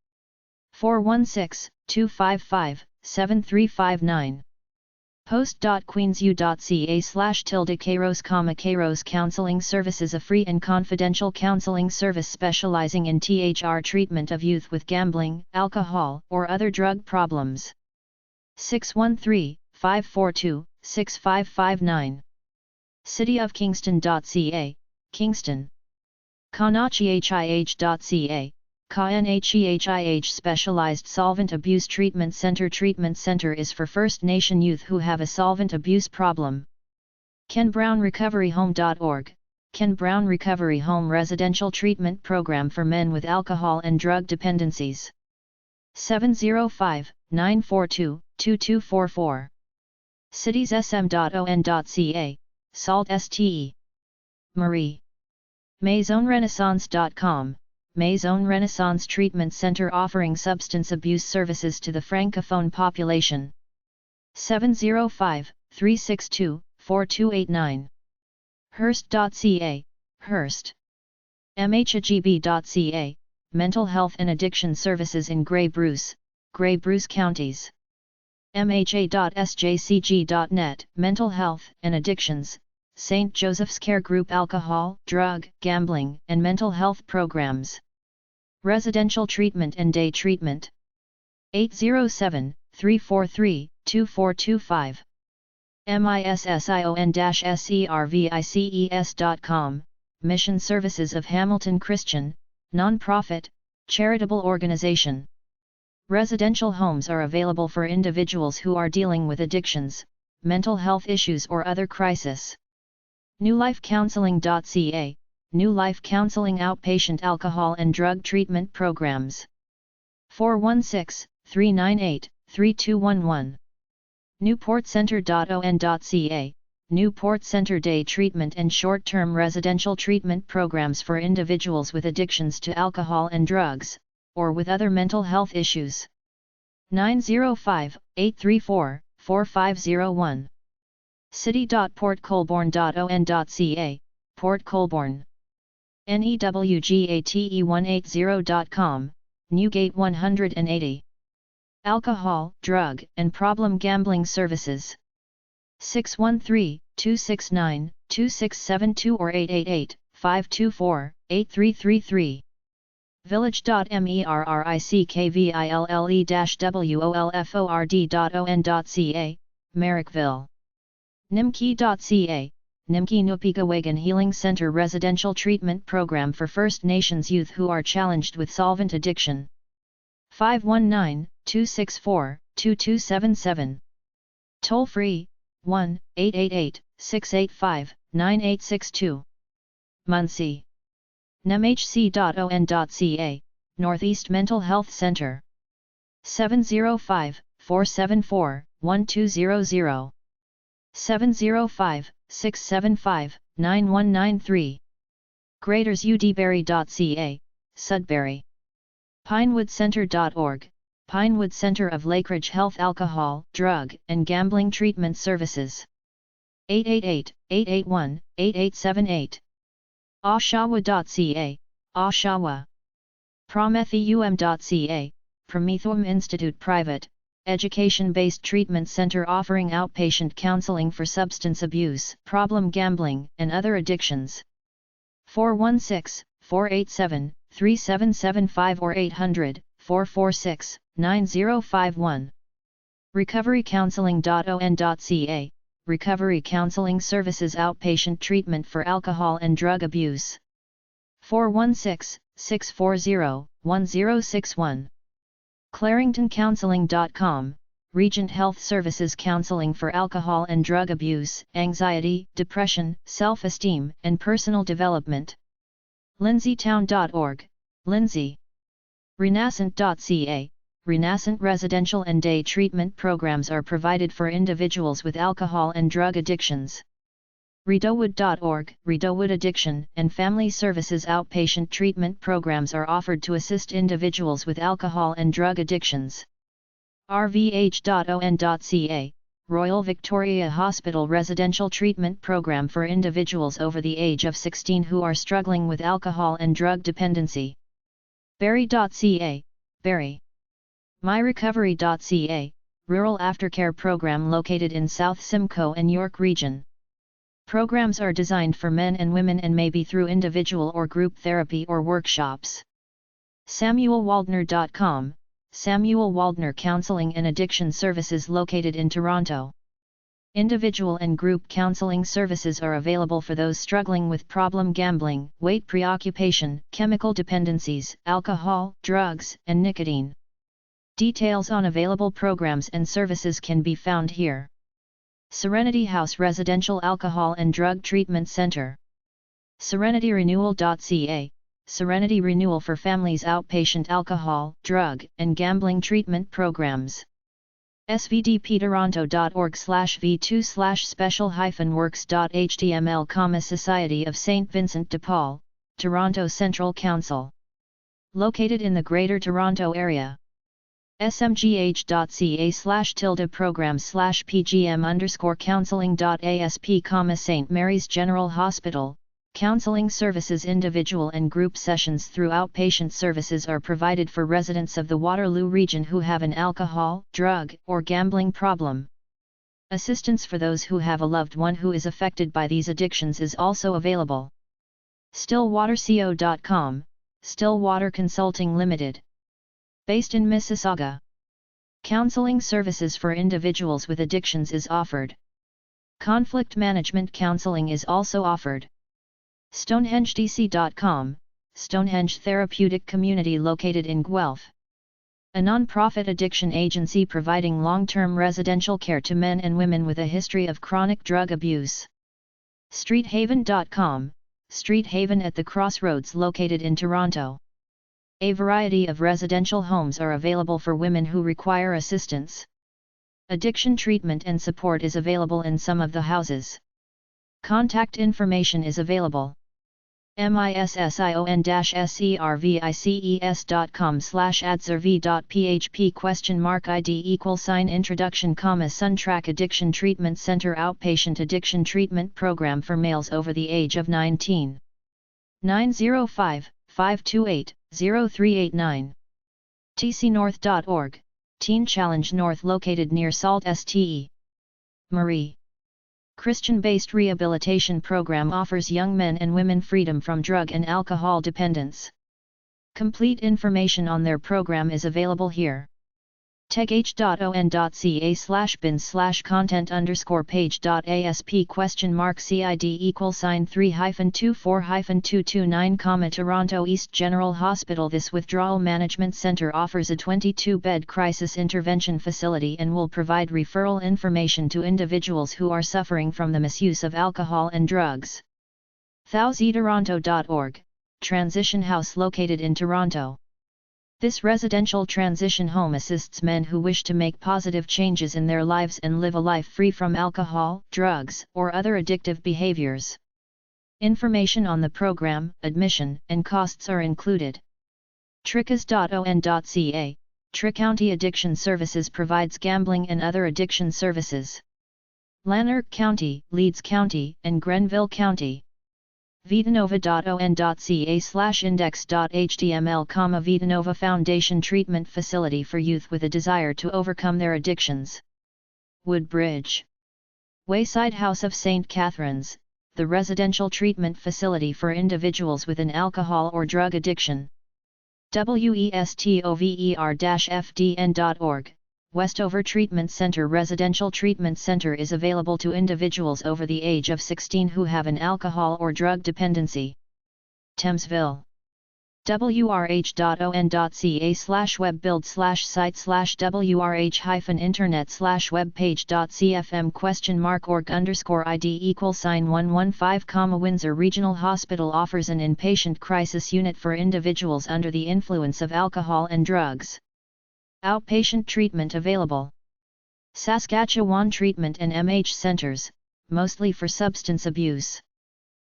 [SPEAKER 1] 416-255-7359. Post.queensu.ca/Kairos, Kairos Counseling Services, a free and confidential counseling service specializing in THR treatment of youth with gambling, alcohol, or other drug problems. 613-542-6559. cityofkingston.ca, Kingston. KNHEHIH.ca, KNHEHIH Specialized Solvent Abuse Treatment Center. Treatment Center is for First Nation youth who have a solvent abuse problem. KenBrownRecoveryHome.org, Ken Brown Recovery Home Residential Treatment Program for men with alcohol and drug dependencies. 705-942-2244. CitiesSM.on.ca, Salt Ste. Marie. MaizoneRenaissance.com, Maison Renaissance Treatment Center offering substance abuse services to the Francophone population. 705-362-4289. Hearst.ca, Hearst. MHAGB.ca, mental health and addiction services in Grey Bruce counties. MHA.SJCG.net, mental health and addictions, St. Joseph's Care Group alcohol, drug, gambling, and mental health programs. Residential treatment and day treatment. 807-343-2425. MISSION-SERVICES.com, Mission Services of Hamilton Christian, non-profit, charitable organization. Residential homes are available for individuals who are dealing with addictions, mental health issues or other crisis. newlifecounseling.ca, New Life Counseling outpatient alcohol and drug treatment programs. 416-398-3211. newportcenter.on.ca, Newport Center day treatment and short-term residential treatment programs for individuals with addictions to alcohol and drugs, or with other mental health issues. 905-834-4501. city.portcolborne.on.ca, Port Colborne. newgate180.com, Newgate 180. Alcohol, drug, and problem gambling services. 613-269-2672 or 888-524-8333. village.merickville-wolford.on.ca, Merrickville. nimki.ca, Nimki Nupigawagan Healing Center Residential Treatment Program for First Nations youth who are challenged with solvent addiction. 519-264-2277. Toll free, 1-888-685-9862. Muncie. nemhc.on.ca, Northeast Mental Health Center. 705-474-1200. 705-675-9193. greatersudbury.ca, Sudbury. pinewoodcenter.org, Pinewood Center of Lakeridge Health Alcohol, Drug, and Gambling Treatment Services. 888-881-8878. Oshawa.ca, Oshawa. Prometheum.ca, Prometheum Institute Private, education-based treatment center offering outpatient counseling for substance abuse, problem gambling, and other addictions. 416-487-3775 or 800-446-9051. recoverycounseling.on.ca, Recovery Counseling Services outpatient treatment for alcohol and drug abuse. 416-640-1061. claringtoncounseling.com, Regent Health Services counseling for alcohol and drug abuse, anxiety, depression, self-esteem, and personal development. lindsaytown.org, Lindsay. renascent.ca, Renascent residential and day treatment programs are provided for individuals with alcohol and drug addictions. Rideauwood.org, Rideauwood Addiction and Family Services outpatient treatment programs are offered to assist individuals with alcohol and drug addictions. rvh.on.ca, Royal Victoria Hospital residential treatment program for individuals over the age of 16 who are struggling with alcohol and drug dependency. Barry.ca, Barry. myrecovery.ca, Rural Aftercare program located in South Simcoe and York Region. Programs are designed for men and women and may be through individual or group therapy or workshops. SamuelWaldner.com, Samuel Waldner Counseling and Addiction Services located in Toronto. Individual and group counseling services are available for those struggling with problem gambling, weight preoccupation, chemical dependencies, alcohol, drugs, and nicotine. Details on available programs and services can be found here. Serenity House Residential Alcohol and Drug Treatment Center. SerenityRenewal.ca, Serenity Renewal for Families outpatient alcohol, drug, and gambling treatment programs. svdp.toronto.org/v2/special-works.html, Society of St. Vincent de Paul, Toronto Central Council. Located in the Greater Toronto Area. smgh.ca/programs/pgm_counseling.asp, St. Mary's General Hospital, Counseling services. Individual and group sessions through outpatient services are provided for residents of the Waterloo region who have an alcohol, drug, or gambling problem. Assistance for those who have a loved one who is affected by these addictions is also available. StillwaterCo.com, Stillwater Consulting Limited. Based in Mississauga. Counseling services for individuals with addictions is offered. Conflict management counseling is also offered. StonehengeDC.com, Stonehenge Therapeutic Community located in Guelph. A non-profit addiction agency providing long-term residential care to men and women with a history of chronic drug abuse. StreetHaven.com, Street Haven at the Crossroads located in Toronto. A variety of residential homes are available for women who require assistance. Addiction treatment and support is available in some of the houses. Contact information is available. mission.services.com/adserv.php?id Introduction, Addiction Treatment Center Outpatient Addiction Treatment Program for males over the age of 19. 905-528-0389. tcnorth.org, Teen Challenge North located near Salt Ste. Marie. Christian-based rehabilitation program offers young men and women freedom from drug and alcohol dependence. Complete information on their program is available here. tegh.on.ca/bin/content_page.asp?cid=3-24-229, Toronto East General Hospital. This withdrawal management center offers a 22-bed crisis intervention facility and will provide referral information to individuals who are suffering from the misuse of alcohol and drugs. thouseetoronto.org, Transition House located in Toronto. This residential transition home assists men who wish to make positive changes in their lives and live a life free from alcohol, drugs, or other addictive behaviors. Information on the program, admission, and costs are included. tricas.on.ca, Tri-County Addiction Services provides gambling and other addiction services. Lanark County, Leeds County, and Grenville County. vitanova.on.ca/index.html, Vitanova Foundation Treatment Facility for Youth with a Desire to Overcome Their Addictions. Woodbridge. Wayside House of St. Catherine's, the residential treatment facility for individuals with an alcohol or drug addiction. westover-fdn.org, Westover Treatment Center Residential Treatment Center is available to individuals over the age of 16 who have an alcohol or drug dependency. Thamesville. wrh.on.ca/webbuild/site/wrh-internet/webpage.cfm?org_id=115, Windsor Regional Hospital offers an inpatient crisis unit for individuals under the influence of alcohol and drugs. Outpatient treatment available. Saskatchewan Treatment and MH Centers, mostly for substance abuse.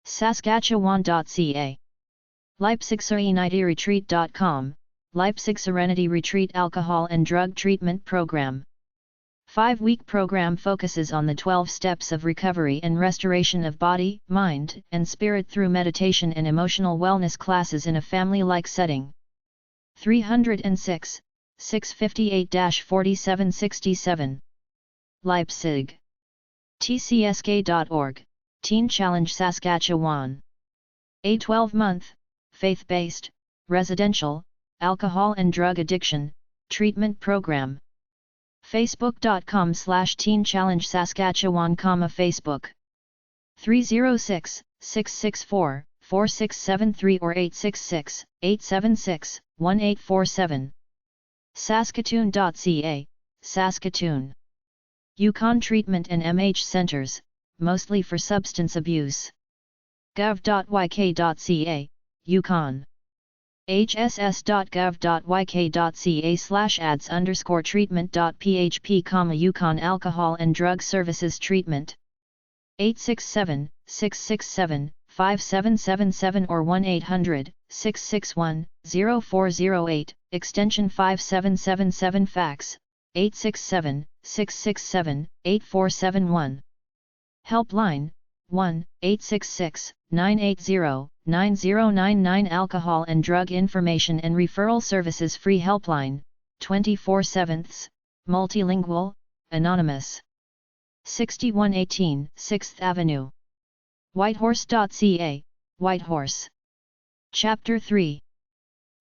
[SPEAKER 1] Saskatchewan.ca. LeipzigSerenityRetreat.com, Leipzig Serenity Retreat Alcohol and Drug Treatment Program. 5-week program focuses on the 12 steps of recovery and restoration of body, mind, and spirit through meditation and emotional wellness classes in a family-like setting. 306, 658-4767. Leipzig. tcsk.org, Teen Challenge Saskatchewan. A 12-month, faith-based, residential, alcohol and drug addiction, treatment program. Facebook.com/Teen Challenge Saskatchewan, Facebook. 306-664-4673 or 866-876-1847. Saskatoon.ca, Saskatoon. Yukon Treatment and MH Centers, mostly for substance abuse. gov.yk.ca, Yukon. hss.gov.yk.ca/ads_treatment.php, Yukon Alcohol and Drug Services Treatment. 867-667-5777 or 1-800-661-0408, extension 5777, fax, 867-667-8471. Helpline, 1-866-980-9099 Alcohol and Drug Information and Referral Services Free Helpline, 24/7, Multilingual, Anonymous. 6118 6th Avenue. Whitehorse.ca, Whitehorse. Chapter 3.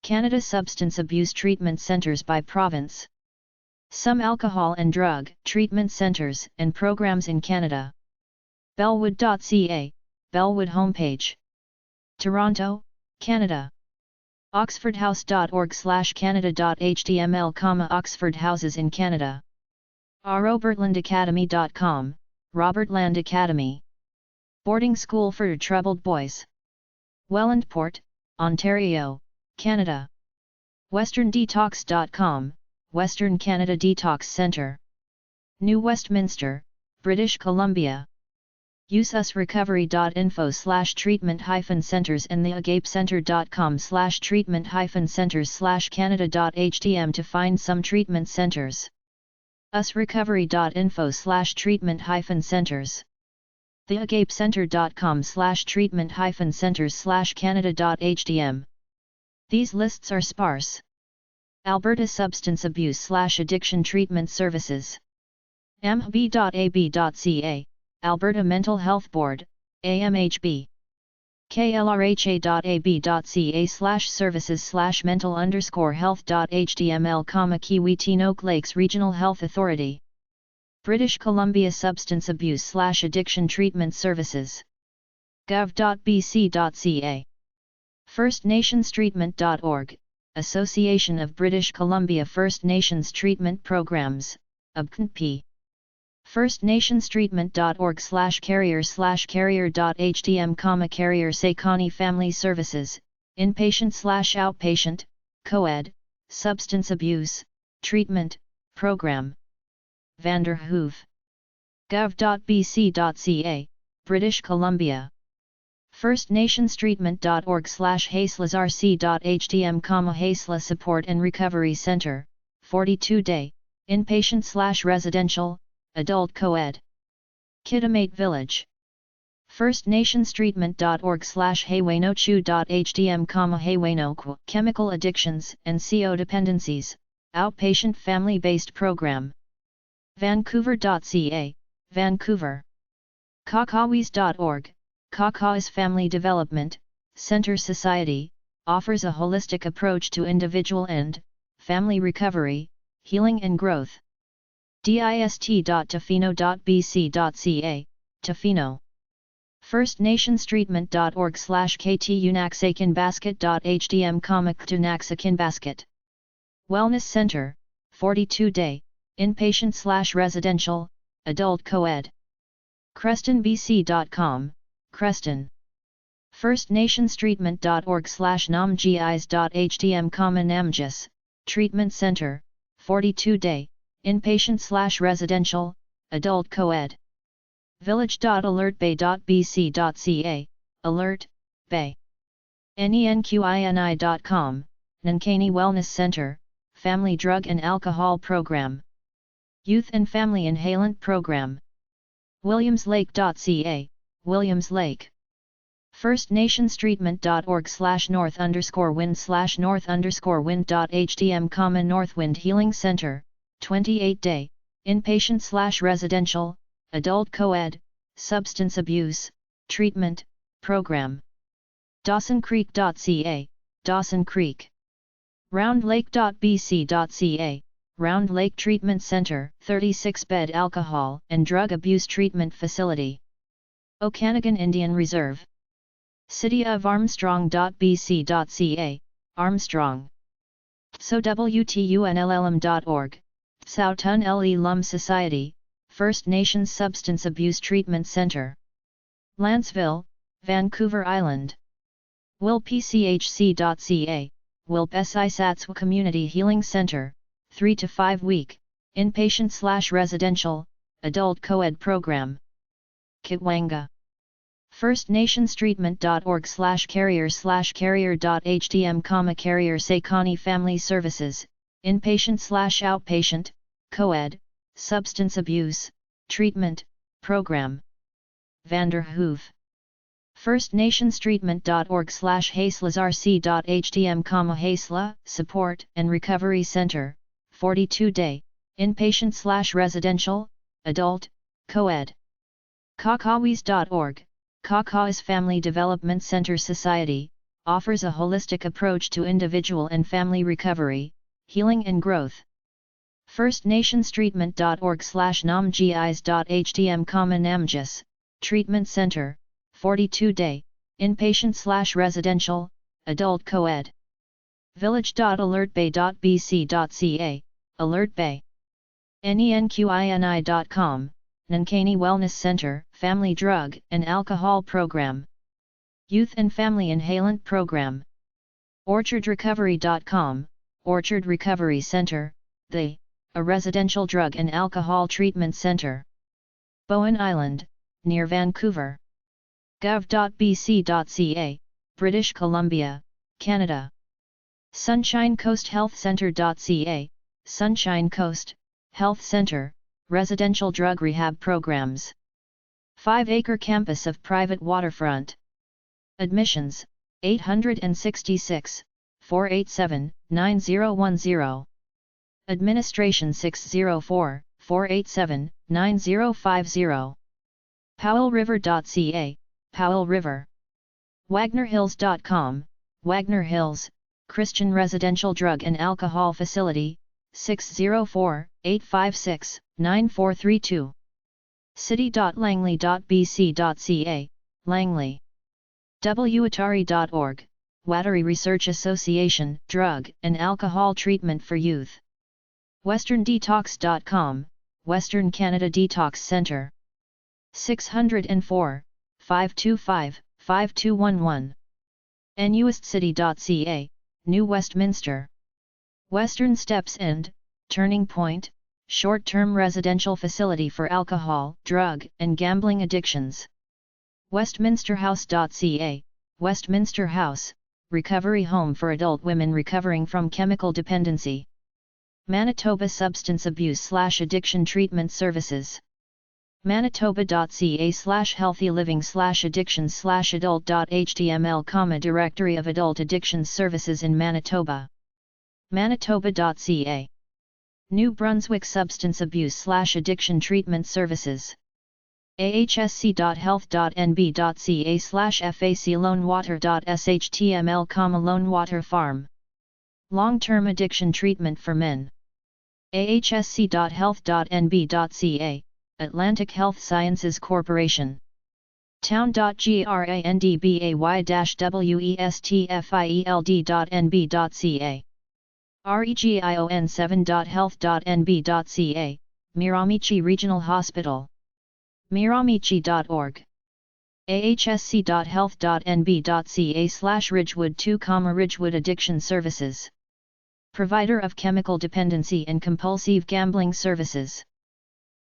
[SPEAKER 1] Canada Substance Abuse Treatment Centres by Province. Some alcohol and drug treatment centres and programs in Canada. Bellwood.ca, Bellwood homepage. Toronto, Canada. oxfordhouse.org/canada.html, Oxford Houses in Canada. robertlandacademy.com, Robertland Academy. Boarding School for Troubled Boys. Wellandport, Ontario, Canada. WesternDetox.com, Western Canada Detox Centre. New Westminster, British Columbia. useusrecovery.info/treatment-centers and theagapecentre.com/treatment-centers/canada.htm to find some treatment centres. usrecovery.info/treatment-centers. theagapecentre.com/treatment-centers/canada.htm. These lists are sparse. Alberta Substance Abuse/Addiction Treatment Services. amhb.ab.ca, Alberta Mental Health Board, AMHB. klrha.ab.ca/services/mental_health.html, Kiwi-Tenoke Lakes Regional Health Authority. British Columbia Substance Abuse/Addiction Treatment Services. gov.bc.ca. FirstNationsTreatment.org, Association of British Columbia First Nations Treatment Programs, UBCNP. FirstNationsTreatment.org/carrier/carrier.htm, Carrier Sekani Family Services, Inpatient/Outpatient, Co-ed, Substance Abuse, Treatment, Program. Vanderhoof. gov.bc.ca, British Columbia. FirstNationsTreatment.org/haslazrc.htm, Hasla Support and Recovery Center, 42-day, inpatient/residential, adult co-ed. Kitimat Village. FirstNationsTreatment.org/haywaynochu.htm, Haywaynoque Chemical Addictions and Co-Dependencies, Outpatient Family-Based Program. Vancouver.ca, Vancouver. Kakawis.org, Kakawis Family Development Center Society, offers a holistic approach to individual and family recovery, healing and growth. dist.tofino.bc.ca, Tofino. FirstNationsTreatment.org/ktunaxakinbasket.htm, ktunaxakinbasket. Wellness Center, 42-day, inpatient/residential, adult co-ed. CrestonBC.com, Creston. FirstNationsTreatment.org/namgis.htm, Namgis, Treatment Center, 42-day, inpatient/residential, adult co-ed. Village.alertbay.bc.ca, Alert, Bay. nenqini.com, Nankani Wellness Center, Family Drug and Alcohol Program. Youth and Family Inhalant Program. Williamslake.ca, Williams Lake. FirstNationsTreatment.org/north_wind/north_wind.htm, Northwind Healing Center, 28-day, inpatient/residential, adult co-ed, substance abuse, treatment, program. DawsonCreek.ca, Dawson Creek. RoundLake.bc.ca, Round Lake Treatment Center, 36-bed alcohol and drug abuse treatment facility. Okanagan Indian Reserve. City of Armstrong.bc.ca, Armstrong. SOWTUNLLM.org, Tsawtun Le Lum Society, First Nations Substance Abuse Treatment Center. Lanceville, Vancouver Island. WILPCHC.ca, WILP SISATSW Community Healing Center, 3 to 5 week, inpatient/residential, adult co-ed program. Kitwanga. FirstNationsTreatment.org/carrier/carrier.htm, Carrier Sekani Family Services, inpatient/outpatient, co-ed, substance abuse, treatment, program. Vanderhoof. FirstNationsTreatment.org/HaSLAsRC.htm, HaSLA, Support and Recovery Center, 42-day, inpatient/residential, adult, co-ed. Kakawis.org, Kakawis Family Development Center Society, offers a holistic approach to individual and family recovery, healing and growth. FirstNationsTreatment.org/namgis.htm, Namgis, Treatment Center, 42-day, inpatient/residential, adult co-ed. Village.alertbay.bc.ca, Alert Bay. nenqini.com, Nankani Wellness Center, Family Drug and Alcohol Program. Youth and Family Inhalant Program. OrchardRecovery.com, Orchard Recovery Center, a residential drug and alcohol treatment center. Bowen Island, near Vancouver. gov.bc.ca, British Columbia, Canada. Sunshine Coast Health Centre.ca, Sunshine Coast, Health Centre, residential drug rehab programs. 5-acre campus of private waterfront. Admissions, 866, 487, 9010. Administration 604, 487, 9050. PowellRiver.ca, Powell River. WagnerHills.com, Wagner Hills, Christian Residential Drug and Alcohol Facility, 604-856-9432. City.langley.bc.ca, Langley. Watari.org, Watari Research Association, Drug and Alcohol Treatment for Youth. WesternDetox.com, Western Canada Detox Centre. 604-525-5211. NewestCity.ca, New Westminster. Western Steps End, Turning Point, short-term residential facility for alcohol, drug and gambling addictions. Westminsterhouse.ca, Westminster House, recovery home for adult women recovering from chemical dependency. Manitoba Substance Abuse/Addiction Treatment Services. Manitoba.ca/healthyliving/addictions/adult.html, Directory of Adult Addictions Services in Manitoba. Manitoba.ca. New Brunswick Substance Abuse/Addiction Treatment Services. ahsc.health.nb.ca/faclonewater.shtml, Lonewater Farm. Long-term addiction treatment for men. ahsc.health.nb.ca, Atlantic Health Sciences Corporation. town.grandbay-westfield.nb.ca. region7.health.nb.ca, Miramichi Regional Hospital. Miramichi.org. ahsc.health.nb.ca/Ridgewood 2, Ridgewood Addiction Services. Provider of chemical dependency and compulsive gambling services.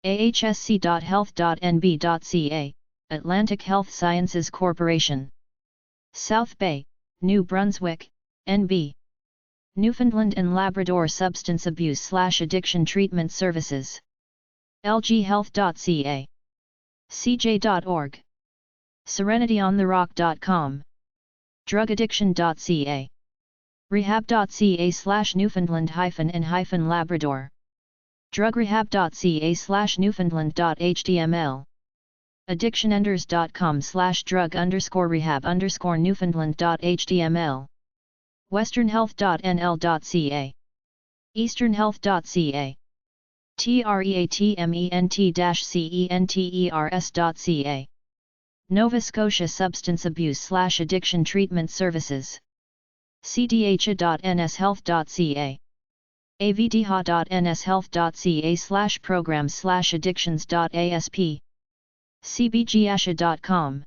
[SPEAKER 1] ahsc.health.nb.ca, Atlantic Health Sciences Corporation. South Bay, New Brunswick, NB. Newfoundland and Labrador Substance Abuse/Addiction Treatment Services. lghealth.ca. cj.org. serenityontherock.com. drugaddiction.ca. rehab.ca/Newfoundland-and-Labrador. drugrehab.ca/Newfoundland.html. addictionenders.com/drug_rehab_Newfoundland.html. westernhealth.nl.ca. easternhealth.ca. treatment-centers.ca. Nova Scotia Substance Abuse/Addiction Treatment Services. cdha.nshealth.ca. avdha.nshealth.ca/programs/addictions.asp. cbgasha.com.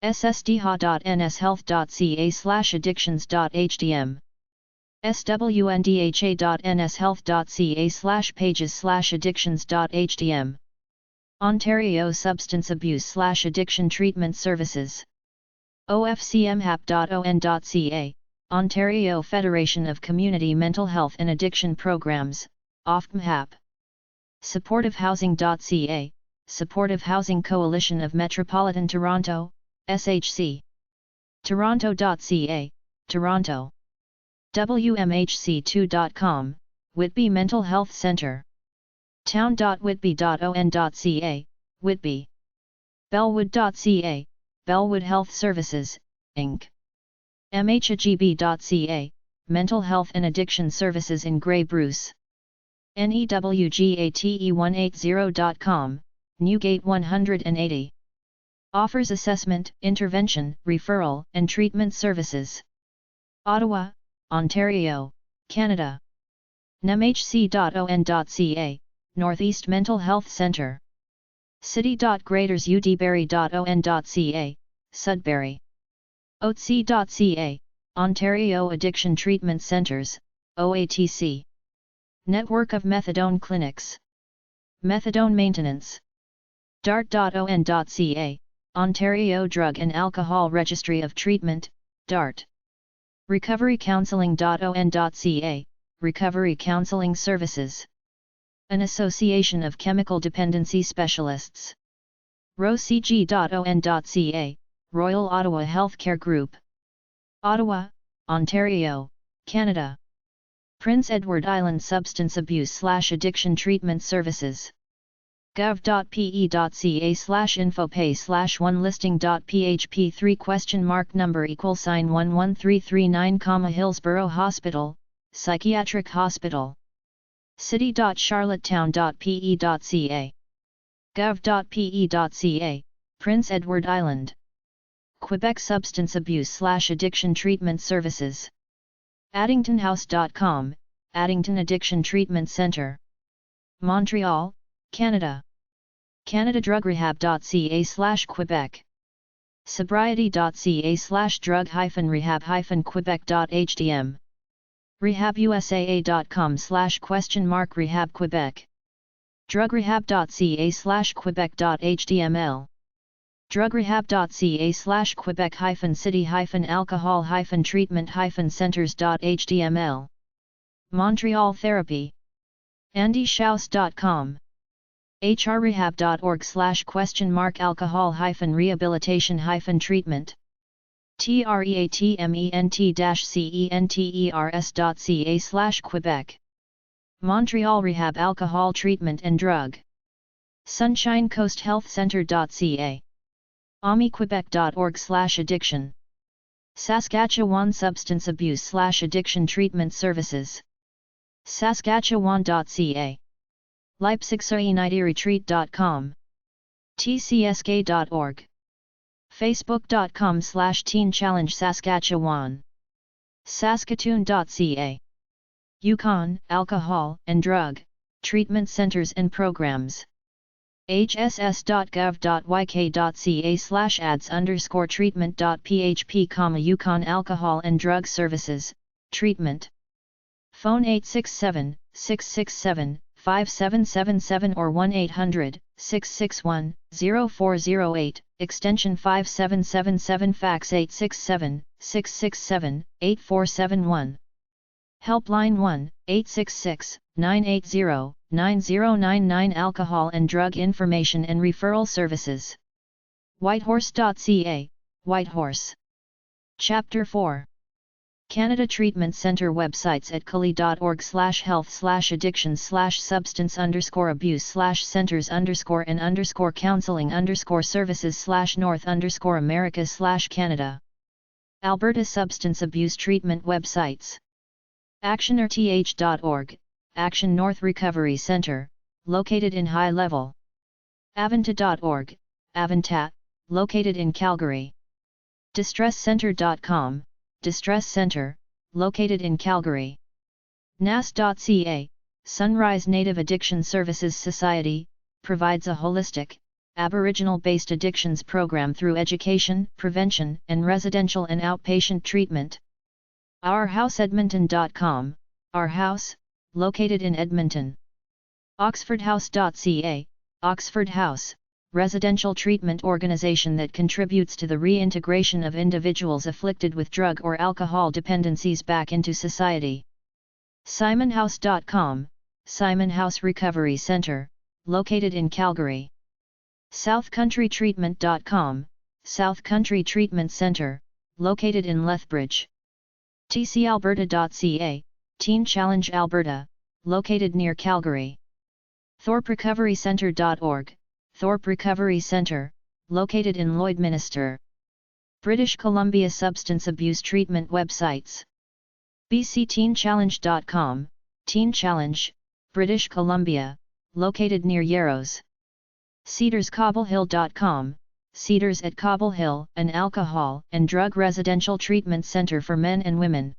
[SPEAKER 1] ssdha.nshealth.ca/addictions.htm. swndha.nshealth.ca/pages/addictions.htm. Ontario Substance Abuse/Addiction Treatment Services. ofcmhap.on.ca, Ontario Federation of Community Mental Health and Addiction Programs, OFCMHAP. supportivehousing.ca, Supportive Housing Coalition of Metropolitan Toronto, SHC. Toronto.ca, Toronto. WMHC2.com, Whitby Mental Health Centre. Town.whitby.on.ca, Whitby. Bellwood.ca, Bellwood Health Services, Inc. MHAGB.ca, Mental Health and Addiction Services in Grey Bruce. NEWGATE180.com, Newgate 180. Offers assessment, intervention, referral, and treatment services. Ottawa, Ontario, Canada. NMHC.on.ca, Northeast Mental Health Centre. City.greatersudbury.on.ca, Sudbury. OTC.ca, Ontario Addiction Treatment Centres, OATC. Network of Methadone Clinics. Methadone Maintenance. DART.on.ca, Ontario Drug and Alcohol Registry of Treatment, DART. Recoverycounselling.on.ca, Recovery Counselling Services. An Association of Chemical Dependency Specialists. ROCG.on.ca, Royal Ottawa Healthcare Group. Ottawa, Ontario, Canada. Prince Edward Island Substance Abuse/Addiction Treatment Services. gov.pe.ca/infopay/1listing.php3 ? Hillsborough Hospital, Psychiatric Hospital. City.charlottetown.pe.ca. gov.pe.ca, Prince Edward Island. Quebec Substance Abuse/Addiction Treatment Services. addingtonhouse.com, Addington Addiction Treatment Centre. Montreal, Canada. CanadaDrugRehab.ca/Quebec. Sobriety.ca/drug-rehab-quebec.hdm. RehabUSAA.com/rehab Quebec. DrugRehab.ca/Quebec.html. DrugRehab.ca/Quebec-city-alcohol-treatment-centers.html. Montreal Therapy. AndySchaus.com. hrrehab.org/alcohol-rehabilitation-treatment. treatment-centers.ca/Quebec. Montreal Rehab Alcohol Treatment and Drug. Sunshine Coast Health Centre.ca. amiquebec.org/addiction. Saskatchewan Substance Abuse/Addiction Treatment Services. Saskatchewan.ca. LeipzigSounitretreat.com. tcsk.org. Facebook.com/Teen Challenge Saskatchewan. Saskatoon.ca. Yukon Alcohol and Drug Treatment Centers and Programs. hss.gov.yk.ca/ads_treatment.php, Yukon Alcohol and Drug Services, Treatment. Phone 867-667-5777 or 1-800-661-0408, extension 5777, fax 867-667-8471. Helpline 1-866-980-9099. Alcohol and Drug Information and Referral Services. Whitehorse.ca, Whitehorse. Chapter 4. Canada Treatment Centre websites at cali.org/health/addictions/substance_abuse/centers_services/north_america/Canada. Alberta Substance Abuse Treatment websites. ActionRTH.org, Action North Recovery Centre, located in High Level. Avanta.org, Avantat, located in Calgary. DistressCenter.com, Distress Centre, located in Calgary. NAS.ca, Sunrise Native Addiction Services Society, provides a holistic, Aboriginal-based addictions program through education, prevention, and residential and outpatient treatment. OurHouseEdmonton.com, Our House, located in Edmonton. OxfordHouse.ca, Oxford House, residential treatment organization that contributes to the reintegration of individuals afflicted with drug or alcohol dependencies back into society. SimonHouse.com, Simon House Recovery Centre, located in Calgary. southcountrytreatment.com, South Country Treatment Center, located in Lethbridge. tcalberta.ca, Teen Challenge Alberta, located near Calgary. thorperecoverycentre.org, Thorpe Recovery Centre, located in Lloydminster. British Columbia Substance Abuse Treatment websites. bcteenchallenge.com, Teen Challenge, British Columbia, located near Yarrows. cedarscobblehill.com, Cedars at Cobble Hill, an alcohol and drug residential treatment center for men and women.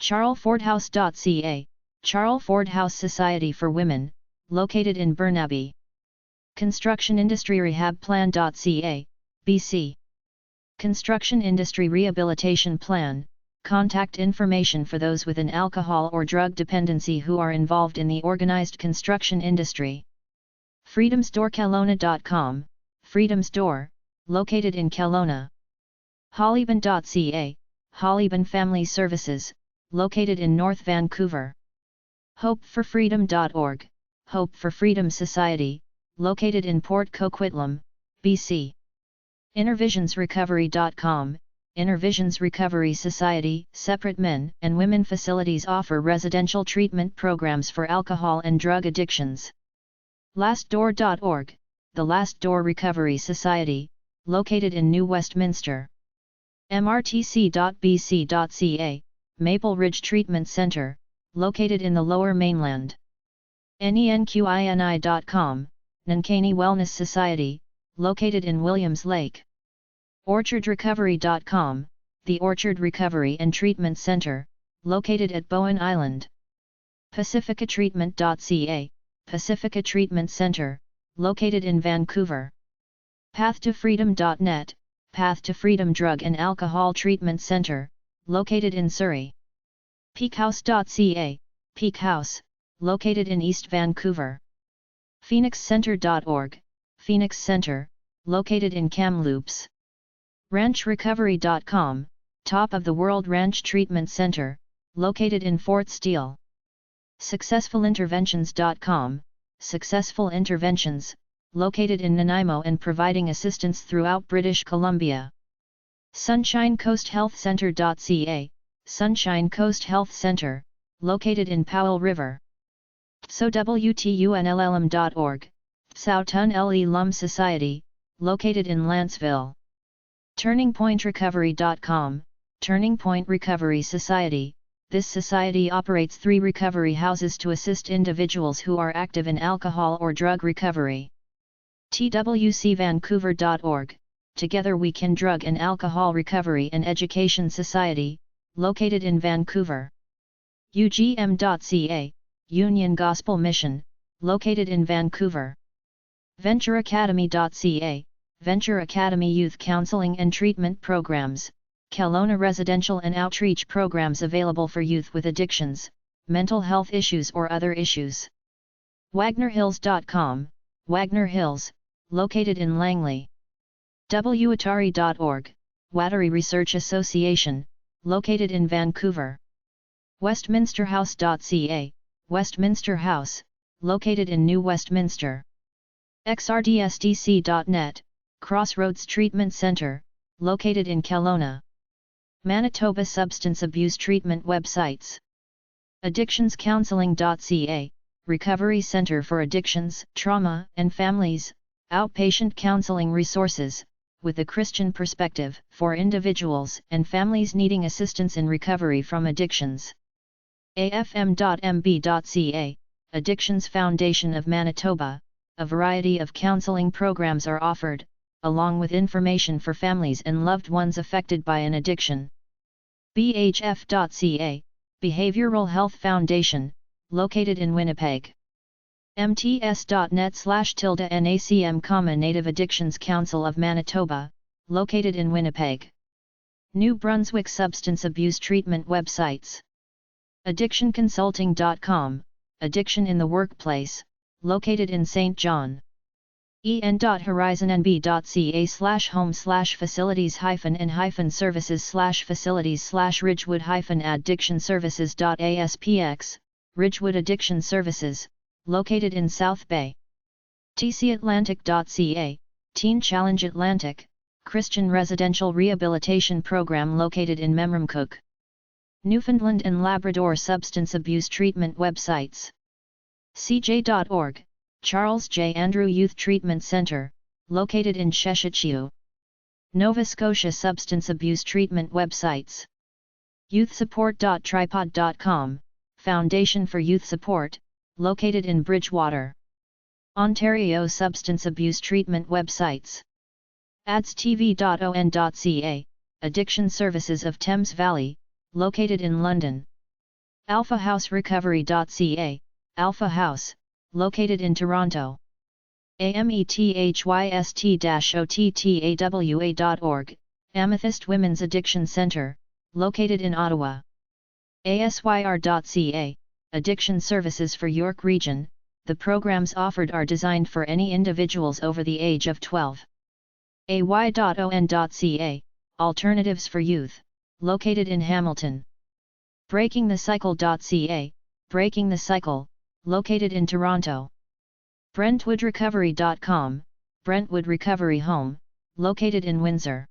[SPEAKER 1] charlefordhouse.ca, Charleford House Society for Women, located in Burnaby. Construction Industry Rehab Plan.ca, BC. Construction Industry Rehabilitation Plan, contact information for those with an alcohol or drug dependency who are involved in the organized construction industry. freedomsdoorkelowna.com, Freedom's Door, located in Kelowna. hollyban.ca, Hollyban Family Services, located in North Vancouver. hopeforfreedom.org, Hope for Freedom Society, located in Port Coquitlam, BC. innervisionsrecovery.com, Innervisions Recovery Society, separate men and women facilities offer residential treatment programs for alcohol and drug addictions. lastdoor.org, the Last Door Recovery Society, located in New Westminster. mrtc.bc.ca, Maple Ridge Treatment Center, located in the Lower Mainland. nenqini.com, Nankani Wellness Society, located in Williams Lake. orchardrecovery.com, the Orchard Recovery and Treatment Center, located at Bowen Island. pacificatreatment.ca, Pacifica Treatment Center, located in Vancouver. pathtofreedom.net, Path to Freedom Drug and Alcohol Treatment Center, located in Surrey. peakhouse.ca, Peak House, located in East Vancouver. phoenixcenter.org, Phoenix Center, located in Kamloops. ranchrecovery.com, Top of the World Ranch Treatment Center, located in Fort Steele. successfulinterventions.com, Successful Interventions, located in Nanaimo and providing assistance throughout British Columbia. sunshinecoasthealthcenter.ca, Sunshine Coast Health Center, located in Powell River. tsowtunllm.org, Tsowtun Le Lum Society, located in Lanceville. turningpointrecovery.com, Turning Point Recovery Society. This society operates 3 recovery houses to assist individuals who are active in alcohol or drug recovery. twcvancouver.org, Together We Can Drug and Alcohol Recovery and Education Society, located in Vancouver. ugm.ca, Union Gospel Mission, located in Vancouver. ventureacademy.ca, Venture Academy Youth Counseling and Treatment Programs, Kelowna residential and outreach programs available for youth with addictions, mental health issues or other issues. wagnerhills.com, Wagner Hills, located in Langley. watari.org, Wattery Research Association, located in Vancouver. westminsterhouse.ca, Westminster House, located in New Westminster. xrdsdc.net, Crossroads Treatment Center, located in Kelowna. Manitoba Substance Abuse Treatment websites. addictionscounseling.ca, Recovery Center for Addictions, Trauma and Families, outpatient counseling resources, with a Christian perspective, for individuals and families needing assistance in recovery from addictions. afm.mb.ca, Addictions Foundation of Manitoba, a variety of counseling programs are offered, along with information for families and loved ones affected by an addiction. bhf.ca, Behavioral Health Foundation, located in Winnipeg. mts.net/NACM, Native Addictions Council of Manitoba, located in Winnipeg. New Brunswick Substance Abuse Treatment websites. addictionconsulting.com, Addiction in the Workplace, located in St. John. en.horizon.nb.ca/home/facilities-facilities/ridgewood-addiction-services.aspx, Ridgewood Addiction Services, located in South Bay. tcatlantic.ca, Teen Challenge Atlantic, Christian Residential Rehabilitation Program located in Memramcook, Newfoundland and Labrador Substance Abuse Treatment websites. CJ.org, Charles J. Andrew Youth Treatment Center, located in Sheshatshiu, Nova Scotia Substance Abuse Treatment websites. YouthSupport.tripod.com, Foundation for Youth Support, located in Bridgewater, Ontario Substance Abuse Treatment websites. AdsTV.on.ca, Addiction Services of Thames Valley, located in London. AlphaHouseRecovery.ca, Alpha House, located in Toronto. AMETHYST-OTTAWA.org, Amethyst Women's Addiction Center, located in Ottawa. ASYR.ca, Addiction Services for York Region. The programs offered are designed for any individuals over the age of 12. AY.on.ca, Alternatives for Youth, located in Hamilton. BreakingTheCycle.ca, Breaking the Cycle, located in Toronto. BrentwoodRecovery.com, Brentwood Recovery Home, located in Windsor.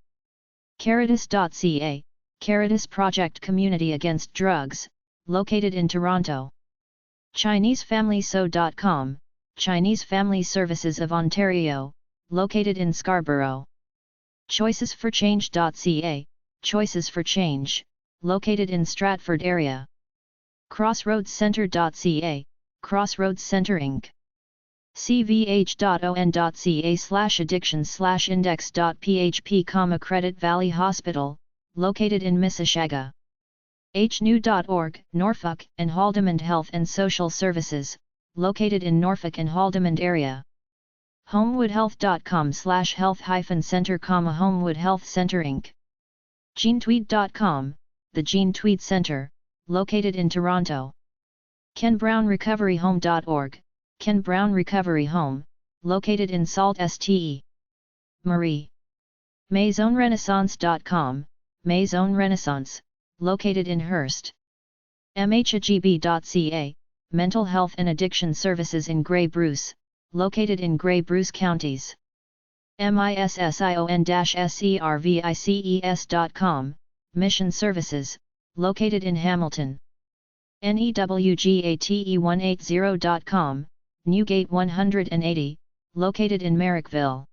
[SPEAKER 1] Caritas.ca, Caritas Project Community Against Drugs, located in Toronto. ChineseFamilySew.com, Chinese Family Services of Ontario, located in Scarborough. ChoicesForChange.ca, Choices for Change, located in Stratford area. CrossroadsCenter.ca, Crossroads Center Inc. cvh.on.ca/addiction/index.php, Credit Valley Hospital, located in Mississauga. hnew.org, Norfolk and Haldimand Health and Social Services, located in Norfolk and Haldimand area. homewoodhealth.com/health-center, Homewood Health Center Inc. genetweed.com, the Gene Tweed Center, located in Toronto. kenbrownrecoveryhome.org, Ken Brown Recovery Home, located in Sault Ste. Marie. MaisoneRenaissance.com, Maison Renaissance, located in Hearst. mhagb.ca, Mental Health and Addiction Services in Grey Bruce, located in Grey Bruce counties. mission-servivices.com, Mission Services, located in Hamilton. newgate180.com, Newgate 180, located in Merrickville.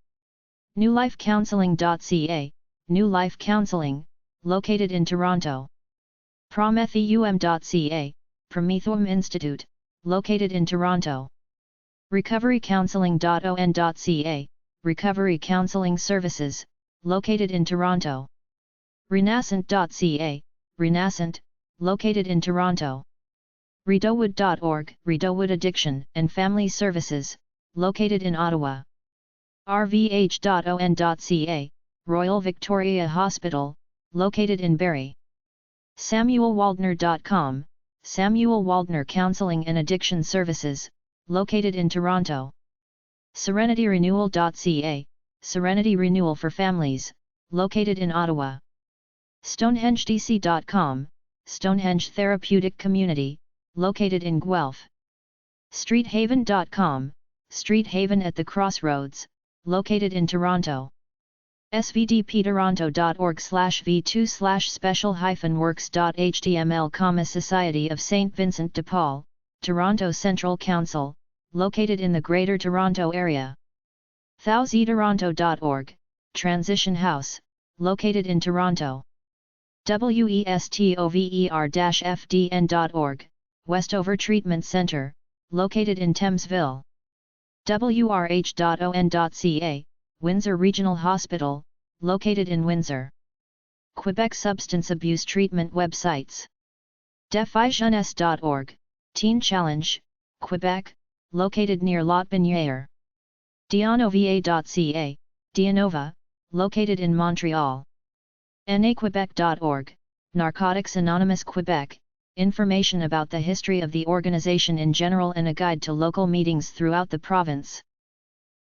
[SPEAKER 1] newlifecounseling.ca, New Life Counseling, located in Toronto. prometheum.ca, Prometheum Institute, located in Toronto. recoverycounseling.on.ca, Recovery Counseling Services, located in Toronto. renascent.ca, Renascent, located in Toronto. rideauwood.org, Rideauwood Addiction and Family Services, located in Ottawa. rvh.on.ca, Royal Victoria Hospital, located in Barrie. samuelwaldner.com, Samuel Waldner Counseling and Addiction Services, located in Toronto. serenityrenewal.ca, Serenity Renewal for Families, located in Ottawa. stonehengedc.com, Stonehenge Therapeutic Community, located in Guelph. streethaven.com, Street Haven at the Crossroads, located in Toronto. svdptoronto.org/v2/special-works.html, Society of St. Vincent de Paul, Toronto Central Council, located in the Greater Toronto Area. thousytoronto.org, Transition House, located in Toronto. westover-fdn.org, Westover Treatment Center, located in Thamesville. wrh.on.ca, Windsor Regional Hospital, located in Windsor. Quebec Substance Abuse Treatment websites. defijeunesse.org, Teen Challenge, Quebec, located near Lotbiniere. dianova.ca, Dianova, located in Montreal. naquebec.org, Narcotics Anonymous Quebec, information about the history of the organization in general and a guide to local meetings throughout the province.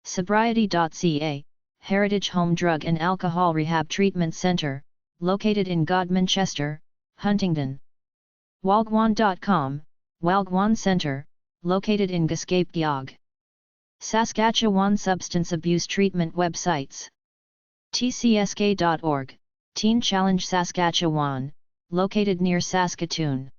[SPEAKER 1] sobriety.ca, Heritage Home Drug and Alcohol Rehab Treatment Center, located in Godmanchester, Huntingdon. walgwan.com, Walgwan Center, located in Gaskape Gyog. Saskatchewan Substance Abuse Treatment websites. tcsk.org, Teen Challenge Saskatchewan, located near Saskatoon.